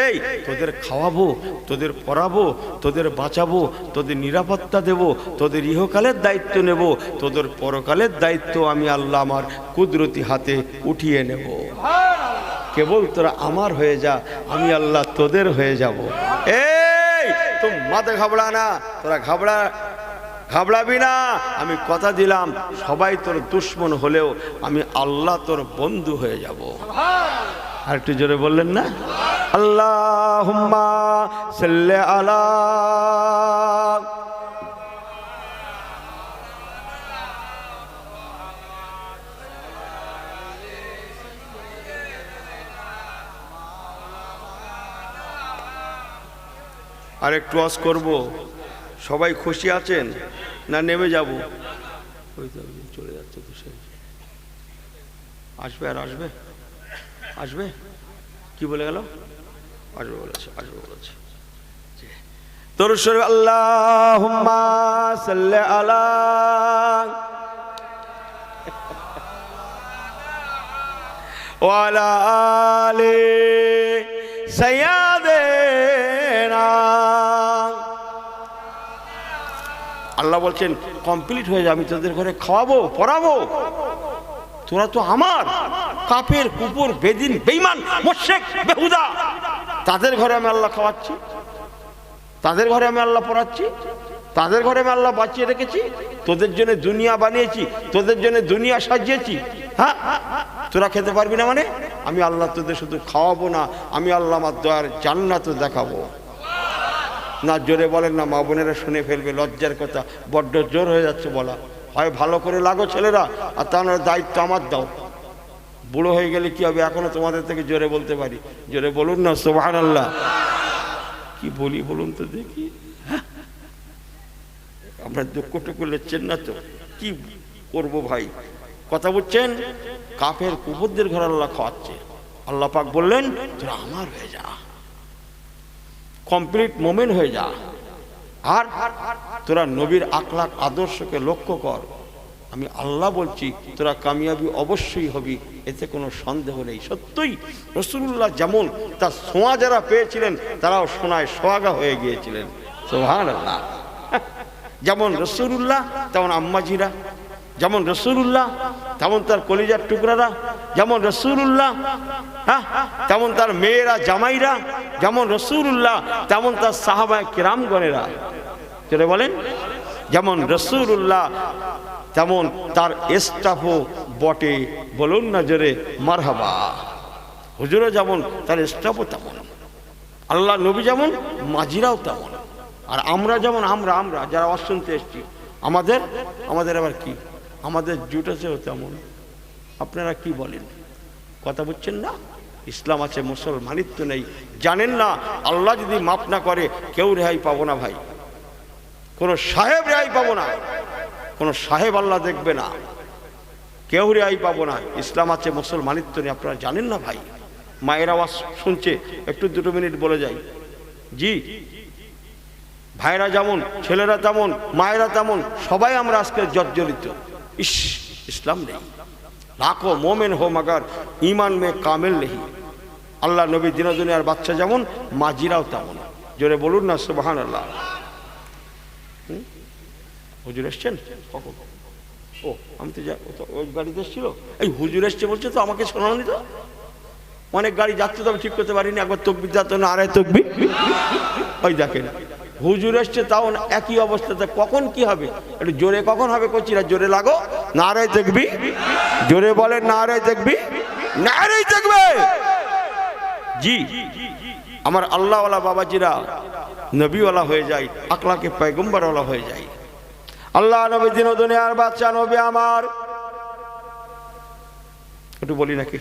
এই তোদের খাওয়াবো, তোদের পড়াবো, তোদের বাঁচাবো, তোদের নিরাপত্তা দেব, তোদের ইহকালের দায়িত্ব নেব, তোদের পরকালের দায়িত্ব আমি আল্লাহ আমার কুদরতি হাতে উঠিয়ে নেব। কেবল তোরা আমার হয়ে যা, আমি আল্লাহ তোদের হয়ে যাব। এই মাথা ঘাবড়া না, তোরা ঘাবড়াবি না। আমি কথা দিলাম সবাই তোর দুশ্মন হলেও আমি আল্লাহ তোর বন্ধু হয়ে যাব। আর একটু জোরে বললেন না? আল্লাহুম্মা সাল্লি আলা। আর একটু ওয়াজ করব, সবাই খুশি আছেন না নেমে যাব? চলে যাচ্ছে তো, সে আসবে আর আসবে, আসবে কি বলে গেল? আসবে বলেছে, আসবে বলেছে। তোর শরীফ আল্লাহুম্মা সাল্লি আলা। ওয়া আলা আলি সাইয়্যিদিনা। আল্লাহ বলছেন কমপ্লিট হয়ে যায়, আমি তোদের ঘরে খাওয়াবো পড়াবো। তোরা তো আমার কাফের কুকুর বেদিন বেঈমান মুশরিক বেহুদা, তাদের ঘরে আমি আল্লাহ খাওয়াচ্ছি, তাদের ঘরে আমি আল্লাহ পড়াচ্ছি, তাদের ঘরে আমি আল্লাহ বাঁচিয়ে রেখেছি। তোদের জন্য দুনিয়া বানিয়েছি, তোদের জন্য দুনিয়া সাজিয়েছি। হ্যাঁ, তোরা খেতে পারবি না মানে? আমি আল্লাহ তোদের শুধু খাওয়াবো না, আমি আল্লাহ আমার দয়ার জান্নাত দেখাবো। না জোরে বলেন না, মা বোনেরা শুনে ফেলবে, লজ্জার কথা, বড্ড জোর হয়ে যাচ্ছে বলা। হয় ভালো করে লাগো ছেলেরা, আর তার দায়িত্ব আমার দাও। বুড়ো হয়ে গেলে কি হবে? এখনো তোমাদের থেকে জোরে বলতে পারি। জোরে বলুন না সুবহানাল্লাহ। কি বলি বলুন তো দেখি? আমরা দুঃখটুকু লেচ্ছেন না তো, কি করবো ভাই? কথা বুঝছেন? কাফের কুকুরদের ঘরে আল্লাহ খাওয়াচ্ছে। আল্লাহ পাক বললেন তোরা আমার হয়ে যা, কমপ্লিট মোমেন্ট হয়ে যা। আর তোরা নবীর আখলাক আদর্শকে লক্ষ্য কর। আমি আল্লাহ বলছি তোরা কামিয়াবি অবশ্যই হবি, এতে কোনো সন্দেহ নেই। সত্যই রাসূলুল্লাহ যেমন তার ছোঁয়া যারা পেয়েছিলেন তারাও সোনায় সোহাগা হয়ে গিয়েছিলেন। সুবহানাল্লাহ। যেমন রাসূলুল্লাহ তেমন আম্মাজিরা, যেমন রাসূলুল্লাহ তেমন তার কলিজার টুকরারা, যেমন রাসূলুল্লাহ হ্যাঁ তেমন তার মেয়েরা জামাইরা, যেমন রাসূলুল্লাহ তেমন তার সাহাবায়ে কিরামগণেরা। যেটা বলেন যেমন রাসূলুল্লাহ তেমন তার স্টাফও বটে। বলুন না জোরে মারহাবা। হুজুরও যেমন তার স্টাফও তেমন, আল্লাহ নবী যেমন মাজিরাও তেমন। আর আমরা যেমন আমরা যারা অশুনতে এসছি, আমাদের আবার কি, আমাদের জুটেছেও তেমন। আপনারা কি বলেন? কথা বুঝছেন না? ইসলাম আছে, মুসলমানিত্ব নেই। জানেন না আল্লাহ যদি মাফ না করে কেউ রেহাই পাবো না ভাই, কোনো সাহেব রেহাই পাবো না, কোনো সাহেব আল্লাহ দেখবে না, কেউ রেহাই পাবো না। ইসলাম আছে, মুসলমানিত্ব নেই। আপনারা জানেন না ভাই? মায়ের আওয়াজ শুনছে, একটু 2 মিনিট বলে যাই। জি, ভাইরা যেমন, ছেলেরা তেমন, মায়েরা তেমন, সবাই আমরা আজকে জর্জরিত। ইসলাম নেই। লাখো মোমেন হো মগর ইমান মে কামেল নেই। আল্লাহ নবী দিনের বাচ্চা যেমন, মাজিরাও তেমন। জোরে বলুন না সুবহানাল্লাহ। হুজুর এসছেন কখন? ও আমি তো ওই গাড়িতে এসেছিল। এই হুজুর এসছে বলছে তো, আমাকে শোনানি তো। অনেক গাড়ি যাচ্ছে তো আমি ঠিক করতে পারিনি। একবার তকবির যাতো না, আড়াই তকবির। ওই দেখেন হুজুর এসছে, তাও একই অবস্থাতে। কখন কি হবে একটু জোরে কখন হবে? কচিরা জোরে লাগো, নারে দেখবি, জোরে বলে নারে দেখবি, নারে দেখবে। জি, আমার আল্লাহওয়ালা বাবাজিরা নবীওয়ালা হয়ে যায়, আকলাকে পয়গম্বরওয়ালা হয়ে যায়। আল্লাহ নবী দিন দুনিয়ার বাচ্চা নবী আমার। একটু বলি নাকি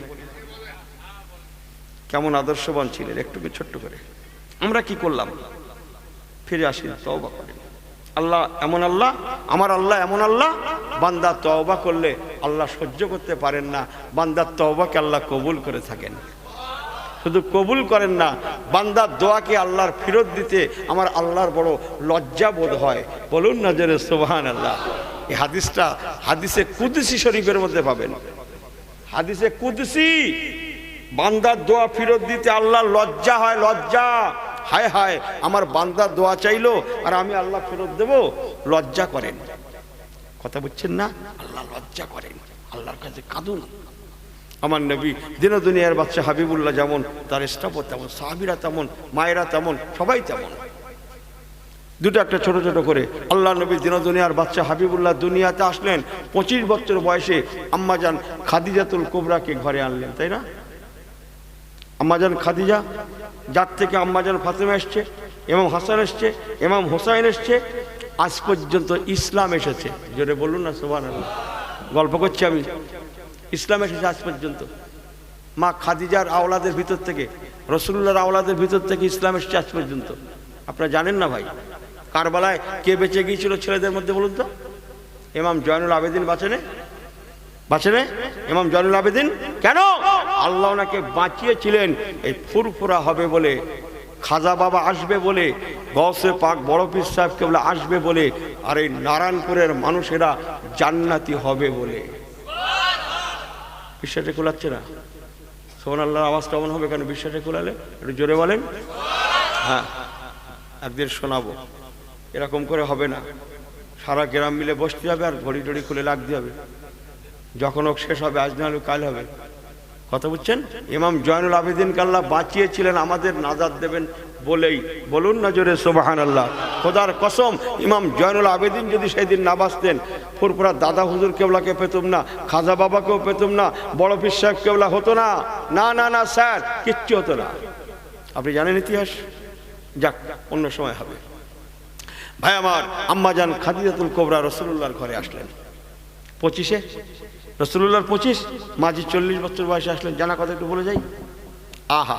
কেমন আদর্শবান ছিলেন? একটু ছোট্ট করে আমরা কি করলাম? ফিরে আসি, তওবা করেন। আল্লাহ এমন আল্লাহ, আমার আল্লাহ এমন আল্লাহ, বান্দা তওবা করলে আল্লাহ সহ্য করতে পারেন না। বান্দার তওবাকে আল্লাহ কবুল করে থাকেন। শুধু কবুল করেন না, বান্দার দোয়াকে আল্লাহর ফেরত দিতে আমার আল্লাহর বড় লজ্জা বোধ হয়। বলুন না জোরে সুবহানাল্লাহ। এই হাদিসটা হাদিসে কুদসি শরীফের মধ্যে পাবেন। হাদিসে কুদসি, বান্দার দোয়া ফেরত দিতে আল্লাহর লজ্জা হয়, লজ্জা। হায় হায়, আমার বান্দার দোয়া চাইলো আর আমি আল্লাহ ফেরত দেব, লজ্জা করেন। কথা বুঝছেন না? আল্লাহ লজ্জা করেন, আল্লাহর কাছে কাঁদুন। আমার নবী দিন দুনিয়ার বাচ্চা হাবিবুল্লাহ যেমন, তার স্টাফও তেমন, সাহাবীরা তেমন, মায়েরা তেমন, সবাই তেমন। দুটো একটা ছোট ছোট করে আল্লাহ নবী দিন দুনিয়ার বাচ্চা হাবিবুল্লাহ দুনিয়াতে আসলেন 25 বছর বয়সে আম্মাজান খাদিজাতুল কুবরাকে ঘরে আনলেন, তাই না? আম্মাজান খাদিজা, যার থেকে আম্মাজান ফাতেমা এসছে, ইমাম হাসান এসছে, ইমাম হোসাইন এসছে, আজ পর্যন্ত ইসলাম এসেছে। জোরে বলুন না সুবহানাল্লাহ। গল্প করছি আমি, ইসলাম এসেছে আজ পর্যন্ত। মা খাদিজার আওলাদের ভিতর থেকে, রাসূলুল্লাহর আওলাদের ভিতর থেকে ইসলাম এসেছে আজ পর্যন্ত। আপনারা জানেন না ভাই? কারবালায় কে বেঁচে গিয়েছিল ছেলেদের মধ্যে বলুন তো? ইমাম জয়নুল আবেদিন বাঁচেনে? ইমাম জয়নুল আবেদিন কেন? আল্লাহ ওনাকে বাঁচিয়েছিলেন এই ফুরফুরা হবে বলে, খাজা বাবা আসবে বলে, গৌসে পাক বড় পীর সাহেব কেবলা আসবে বলে, আর এই নারায়ণপুরের মানুষেরা জান্নাতি হবে বলে। বিশ্বাসে খোলাচ্ছে না? সুবহানাল্লাহর আওয়াজ কেমন হবে? কেন বিশ্বাসে খোলালে একটু জোরে বলেন। হ্যাঁ, একদিন শোনাবো। এরকম করে হবে না, সারা গ্রাম মিলে বসতে হবে আর ঘড়ি টড়ি খুলে লাগতে হবে। যখন হোক শেষ হবে, আজ না হলে কাল হবে। কথা বুঝছেন? ইমাম জয়নুল আবেদিনকে আল্লাহ বাঁচিয়েছিলেন আমাদের নাজাত দেবেন বলেই। বলুন না জোরে সুবহানাল্লাহ। খোদার কসম, ইমাম জয়নুল আবেদিন যদি সেদিন না বাঁচতেন, ফুরফুরা দাদা হুজুর কেবলাকে পেতুম না, খাজা বাবাকেও পেতুম না, বড় পীর সাহেব কেবলা হতো না। না না না স্যার, কিচ্ছু হতো না। আপনি জানেন ইতিহাস? যাক, অন্য সময় হবে। ভাই আমার, আম্মাজান খাদিজাতুল কুবরা রাসূলুল্লাহর ঘরে আসলেন 25-এ, রাসূলুল্লাহর 25, মাঝি 40 বছর বয়সে আসলেন। জানা কথা একটু বলে যাই। আহা,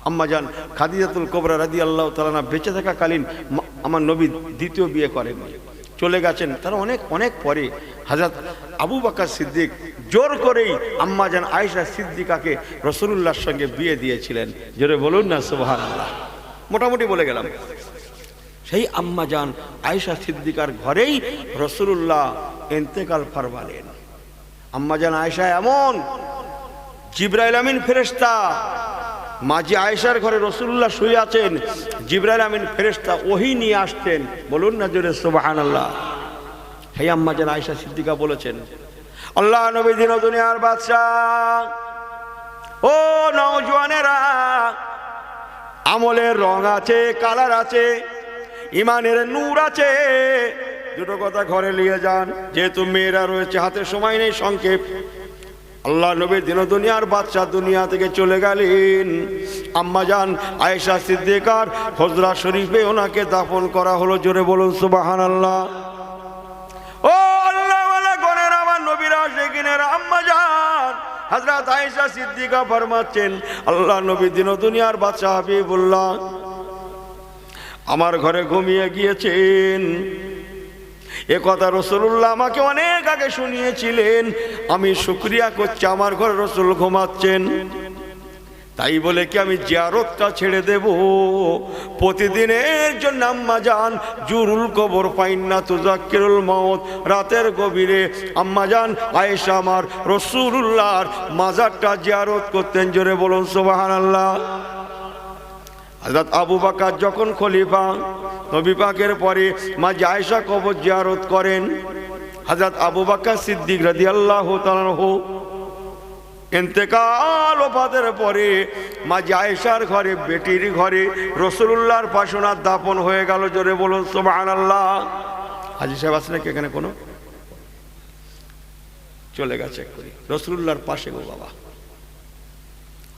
আম্মাজান খাদিজাতুল কুবরা রাদিয়াল্লাহু তাআলা আনহা বেঁচে থাকাকালীন আমার নবী দ্বিতীয় বিয়ে করেন, চলে গেছেন। তারা অনেক অনেক পরে হযরত আবু বকর সিদ্দিক জোর করেই আম্মাজান আয়েশা সিদ্দিকাকে রাসূলুল্লাহর সঙ্গে বিয়ে দিয়েছিলেন। জোরে বলুন না সুবহানাল্লাহ। মোটামুটি বলে গেলাম। সেই আম্মাজান আয়েশা সিদ্দিকার ঘরেই রাসূলুল্লাহ ইন্তেকাল ফরমালেন। আম্মাজান আয়েশা এমন, জিবরাইল আমিন ফেরেশতা মাঝি আয়েশার ঘরে রাসূলুল্লাহ শুয়ে আছেন, জিবরাইল আমিন ফেরেশতা ওহী নিয়ে আসতেন। বলুন না জোরে সুবহানাল্লাহ। সেই আম্মাজান আয়েশা সিদ্দিকা বলেছেন, আল্লাহ নবী দিন দুনিয়ার বাদশাহ, ও নওজওয়ানেরা, আমলের রং আছে, কালার আছে, ইমানের নূর আছে, দুটো কথা ঘরে নিয়ে যান। যেহেতু মেয়েরা রয়েছে, হাতে সময় নেই, সংক্ষেপ। আল্লাহ নবী দিন দুনিয়ার বাদশাহ দুনিয়া থেকে চলে গেলেন। আম্মাজান আয়েশা সিদ্দিকার হুজরা শরীফে ওনাকে দাফন করা হলো। জোরে বলুন সুবহানাল্লাহ। ও আল্লাহওয়ালা গণের আমার নবীরা সেকিনেরা, আম্মাজান হযরত আয়েশা সিদ্দিকা ফরমাচ্ছেন, আল্লাহ নবী দিন দুনিয়ার বাদশাহ হাবিবুল্লাহ আমার ঘরে ঘুমিয়ে গিয়েছেন। এ কথা রাসূলুল্লাহ আমাকে অনেক আগে শুনিয়েছিলেন। আমি শুকরিয়া করছি, আমার ঘরে রাসূল ঘুমাচ্ছেন। তাই বলে কি আমি জিয়ারতটা ছেড়ে দেব? প্রতিদিনের জন্য আম্মাজান জুরুল কবর ফাইন্না তুযাক্কিরুল মাউত, রাতের গভীরে আম্মাজান আয়েশা আমার রাসূলুল্লাহর মাজারটা জিয়ারত করতেন। জোরে বলুন সুবহানাল্লাহ। হযরত আবু বকর যখন খলিফা, নবী পাকের পরে মাঝি আয়েশা কবর জিয়ারত করেন। হযরত আবু বকর সিদ্দিক রাদিয়াল্লাহু তাআলা আনহু ইন্তেকাল ওফাতের পরে মাঝি আয়েশার ঘরে, বেটির ঘরে রাসূলুল্লাহর পাশে ওনার দাফন হয়ে গেল। জোরে বলুন সুবহানাল্লাহ। হাজী সাহেব আছেন নাকি এখানে? কোনো চলে গেছে এক্ষুনি। রাসূলুল্লাহর পাশে গো বাবা।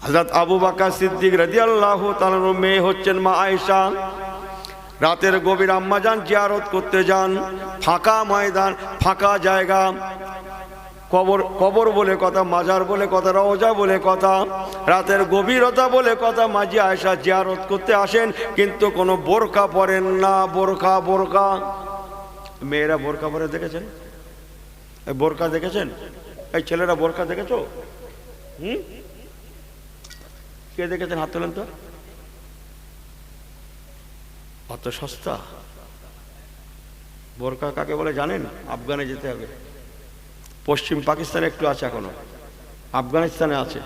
হযরত আবু বকর সিদ্দিক রাদিয়াল্লাহু তাআলার মেয়ে হচ্ছেন মা আয়েশা। রাতের গভীর আম্মাজান জিয়ারত করতে যান। ফাঁকা ময়দান, ফাঁকা জায়গা, কবর বলে কথা, মাজার বলে কথা, রওজা বলে কথা, রাতের গভীরতা বলে কথা। মাঝি আয়েশা জিয়ারত করতে আসেন, কিন্তু কোনো বোরকা পরেন না। বোরকা মেয়েরা বোরকা পরে দেখেছেন? এই বোরকা দেখেছেন? এই ছেলেরা বোরকা দেখেছো? কে দেখেছেন? হাত তোলেন তো। অত সস্তা বোরকা কাকে বলে জানেন? আফগানে যেতে হবে। পশ্চিম পাকিস্তানে একটু আছে এখনো, আফগানিস্তানে আছে,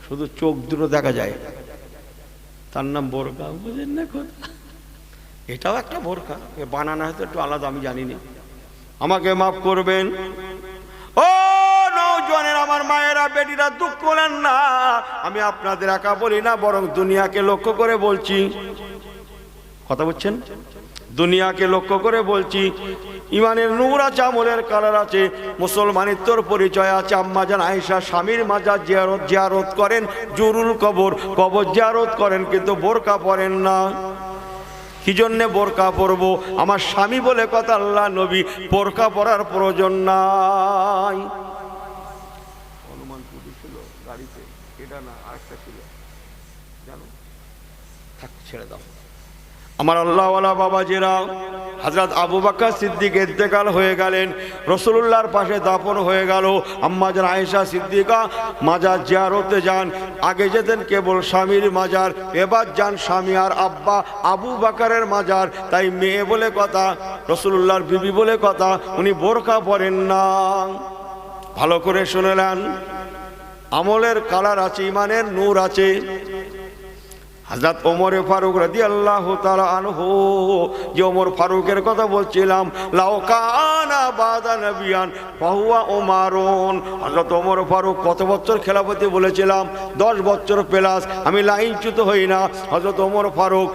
শুধু চোখ দুটো দেখা যায়, তার নাম বোরকা। বুঝেন না কথা? এটাও একটা বোরকা, বানানো হয়তো একটু আলাদা, আমি জানিনি, আমাকে মাফ করবেন। ও নওজওয়ানের আমার মায়েরা, বেটিরা, দুঃখ করেন না। আমি আপনাদের একা বলি না, বরং দুনিয়াকে লক্ষ্য করে বলছি। কথা বুঝছেন? দুনিয়াকে লক্ষ্য করে বলছি, ইমানের নূর আছে, আমলের কালার আছে, মুসলমানিত্বর পরিচয় আছে। আম্মা জান আয়েশা স্বামীর মাজার জিয়ারত করেন, জুরুল কবর জিয়ারত করেন, কিন্তু বোরকা পরেন না। কি জন্যে বোরকা পরবো? আমার স্বামী বলে কথা, আল্লাহ নবী, বোরকা পরার প্রয়োজন নাই। হনুমান পুটি ছিল গাড়িতে, এটা না আরেকটা ছিল, জানো, থাক ছেড়ে দাও। আমার আল্লাহওয়ালা বাবাজিরা, হযরত আবু বকর সিদ্দিক ইন্তেকাল হয়ে গেলেন, রাসূলুল্লাহর পাশে দাফন হয়ে গেল। আম্মা জান আয়েশা সিদ্দিকা মাজার জিয়ারতে যান। আগে যেতেন কেবল স্বামীর মাজার, এবার যান স্বামী আর আব্বা আবু বকরের মাজার। তাই মেয়ে বলে কথা, রাসূলুল্লাহর বিবি বলে কথা, উনি বোরকা পরেন না। ভালো করে শুনে নেন, আমলের কালার আছে, ইমানের নূর আছে। হযরত ওমর ফারুক রাদিয়াল্লাহু তাআলা আনহু, যে ওমর ফারুকের কথা বলছিলাম, লাউ কানা বাদা নবিয়ান ফাহুয়া ওমরুন। হযরত ওমর ফারুক কত বছর খেলাফতি বলেছিলাম? 10 বছর প্লাস। আমি লাইনচ্যুত হই না। হযরত ওমর ফারুক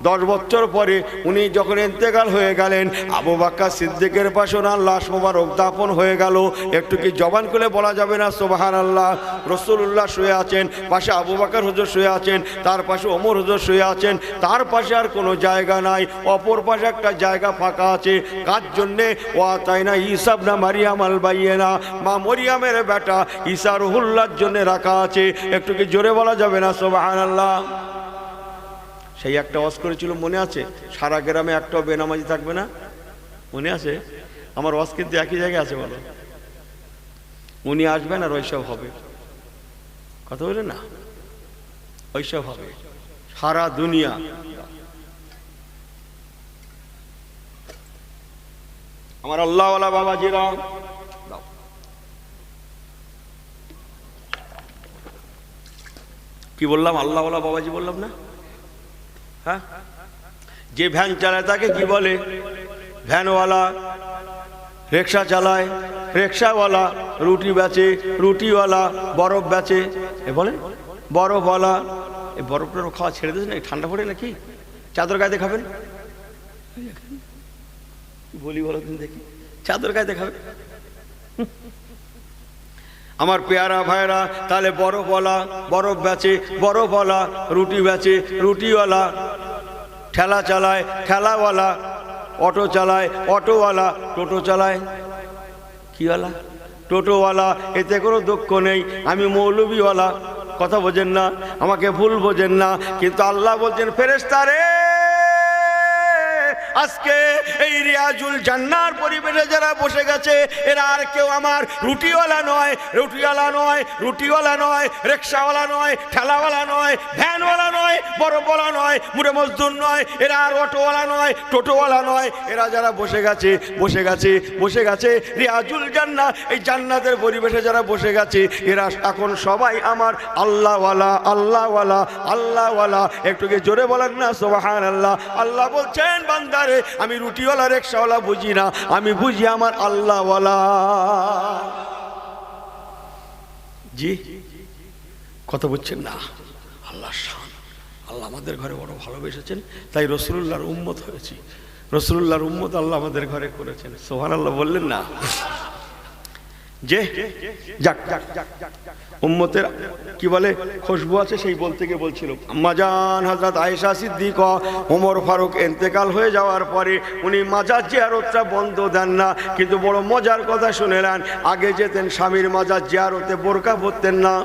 10 বছর পরে উনি যখন ইন্তেকাল হয়ে গেলেন, আবু বকর সিদ্দিকের পাশে ওনার লাশ মোবারক দাফন হয়ে গেল। একটু কি জবান খুলে বলা যাবে না সুবহানাল্লাহ? রাসূলুল্লাহ শুয়ে আছেন, পাশে আবু বকর হুজুর শুয়ে আছেন, তার পাশে ওমর হুজুর শুয়ে আছেন, তার পাশে আর কোনো জায়গা নাই, অপর পাশে একটা জায়গা ফাঁকা আছে। কার জন্যে? ওয়া তাইনা ঈসা ইবনে মারইয়াম আল বাইয়িনা, মা মরিয়মের বেটা ঈসা রুহুল্লাহর জন্য রাখা আছে। একটু কি জোরে বলা যাবে না সুবহানাল্লাহ? সেই একটা ওয়াজ করেছিল, মনে আছে? সারা গ্রামে একটাও বেনামাজি থাকবে না, মনে আছে? আমার ওয়াজ কিন্তু একই জায়গায় আছে, বলো। উনি আসবেন আর ওইসব হবে, কথা বলে না, ওইসব হবে সারা দুনিয়া। আমার আল্লাহওয়ালা বাবাজিরা, কি বললাম? আল্লাহওয়ালা বাবাজি বললাম না? হ্যাঁ, যে ভ্যান চালায় তাকে কি বলে? ভ্যানওয়ালা। রিক্সা চালায়, রিক্সাওয়ালা। রুটি বেচে, রুটিওয়ালা। বরফ বেচে, এ বলেন বরফওয়ালা। এই বরফটা খাওয়া ছেড়ে দিয়েছে না, ঠান্ডা পড়ে নাকি? চাদর গায়ে খাবেন? বলি বলো দিন দেখি, চাদর গায়ে খাবেন? আমার পেয়ারা ভাইরা, তাহলে বরফওয়ালা বরফ বেচে, বরফওয়ালা রুটি বেচে, রুটিওয়ালা। ঠেলা চালায়, ঠেলাওয়ালা। অটো চালায়, অটোওয়ালা। টোটো চালায়, কিওয়ালা? টোটোওয়ালা। এতে কোনো দুঃখ নেই, আমি মৌলবীওয়ালা। কথা বোঝেন না, আমাকে ভুল বোঝেন না। কিন্তু আল্লাহ বলছেন, ফেরেশতা রে, আজকে এই রিয়াজুল জান্নার পরিবেশে যারা বসে গেছে, এরা আর কেউ আমার রুটিওয়ালা নয়, রুটিওয়ালা নয়, রুটিওয়ালা নয়, রিক্সাওয়ালা নয়, ঠেলাওয়ালা নয়, ভ্যানওয়ালা নয়, বরফওয়ালা নয়, মুড়ে মজদুর নয়, এরা আর অটোওয়ালা নয়, টোটোওয়ালা নয়। এরা যারা বসে গেছে, বসে গেছে, বসে গেছে রিয়াজুল জান্নাহ, এই জান্নাতের পরিবেশে যারা বসে গেছে, এরা এখন সবাই আমার আল্লাহওয়ালা, আল্লাহওয়ালা, আল্লাহওয়ালা। একটু কি জোরে বলেন না সুবহানাল্লাহ? আল্লাহ বলছেন, বান্দা রে, আমি রুটিওয়ালা রিক্সাওয়ালা বুঝি না, আমি বুঝি আমার আল্লাহওয়ালা। জি, কথা বলছেন না? আল্লাহ শান। আল্লাহ আমাদের ঘরে বড় ভালোবেসেছেন, তাই রাসূলুল্লাহর উম্মত হয়েছি। রাসূলুল্লাহর উম্মত আল্লাহ আমাদের ঘরে করেছেন। সুবহানাল্লাহ বললেন না? যে যাক উম্মতের কি বলে খুশবু আছে, সেই বলতে গিয়ে বলছিল। আম্মা জান হযরত আয়েশা সিদ্দিকা ওমর ফারুক ইন্তেকাল হয়ে যাওয়ার পরে উনি মাজার জিয়ারতটা বন্ধ দেন না। কিন্তু বড় মজার কথা শুনে নেন, আগে যেতেন স্বামীর মাজার জিয়ারতে, বোরকা পরতেন না।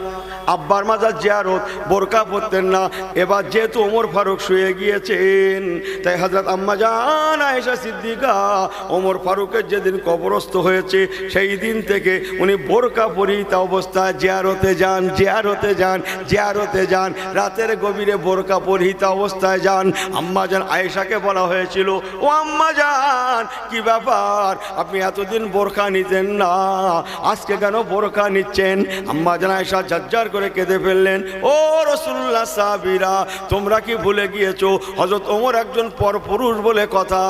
আব্বার মাজার জিয়ারত, বোরকা পরতেন না। এবার যেহেতু ওমর ফারুক শুয়ে গিয়েছেন, তাই হযরত আম্মা জান আয়েশা সিদ্দিকা ওমর ফারুকের যেদিন কবরস্থ হয়েছে, সেই দিন থেকে উনি বোরকা পরিহিত অবস্থায় জিয়ারতে যান, জিয়ারতে যান, জিয়ারতে যান। রাতের গভীরে বোরকা পরিহিত অবস্থায় যান। আম্মা জান আয়েশাকে বলা হয়েছিল, ও আম্মা জান, কি ব্যাপার, আপনি এতদিন বোরকা নিতেন না, আজকে কেন বোরকা নিচ্ছেন? আম্মা জান আয়েশা ঝরঝর করে কেঁদে ফেললেন। ও রাসূলুল্লাহ সাহাবীরা, তোমরা কি ভুলে গিয়েছো হযরত ওমর একজন পরপুরুষ বলে কথা?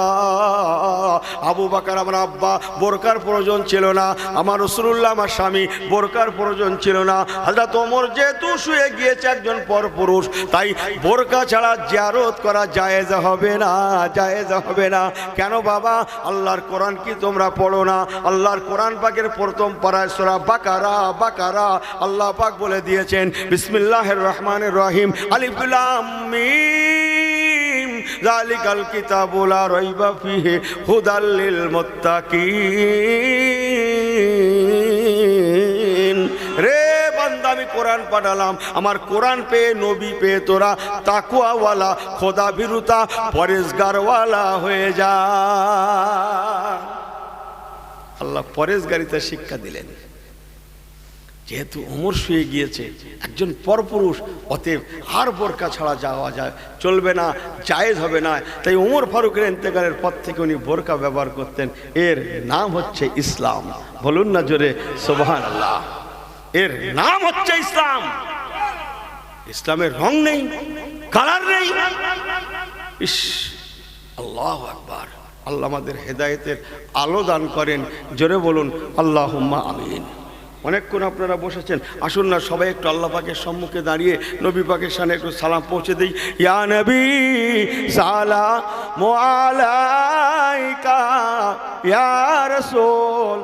আবু বকর আমার আব্বা, বোরকার প্রয়োজন ছিল না। আমার রাসূল রাসূলুল্লাহ আমার স্বামী, বোরকার প্রয়োজন ছিল না। হযরত ওমর যেহেতু শুয়ে গিয়েছে একজন পরপুরুষ, তাই বোরকা ছাড়া জিয়ারত করা জায়েজ হবে না, জায়েজ হবে না। কেন বাবা? আল্লাহর কোরআন কি তোমরা পড়ো না? আল্লাহর কোরআন পাকের প্রথম পারায় সূরা বাকারা আল্লাহ পাক বলে দিয়েছেন, বিসমিল্লাহির রহমানির রহিম, আলিফ লাম মিম যালিকাল কিতাবু লা রাইবা ফীহি হুদাল লিল মুত্তাকিন। রে বান্দা, আমি কোরআন পাঠালাম, আমার কোরআন পেয়ে, নবী পেয়ে তোরা তাকওয়াওয়ালা, খোদা ভীরুতা, পরেজগারওয়ালা হয়ে যা। আল্লাহ পরেজগারিতা শিক্ষা দিলেন। যেহেতু ওমর শুয়ে গিয়েছে, একজন পরপুরুষ, অতএব আর বোরকা ছাড়া যাওয়া যায় চলবে না, জায়েজ হবে না। তাই ওমর ফারুকের ইন্তেকালের পর থেকে উনি বোরকা ব্যবহার করতেন। এর নাম হচ্ছে ইসলাম। বলুন না জোরে সুবহানাল্লাহ। এর নাম হচ্ছে ইসলাম। ইসলামের রং নেই, কালার নেই। ইস, আল্লাহু আকবার। আল্লাহ আমাদের হেদায়েতের আলো দান করেন। জোরে বলুন আল্লাহুম্মা আমিন। অনেকক্ষণ আপনারা বসেছেন, আসুন না সবাই একটু আল্লাহ পাকের সম্মুখে দাঁড়িয়ে নবী পাকের সামনে একটু সালাম পৌঁছে দিই। ইয়া নবী সালামু আলাইকা, ইয়া রাসূল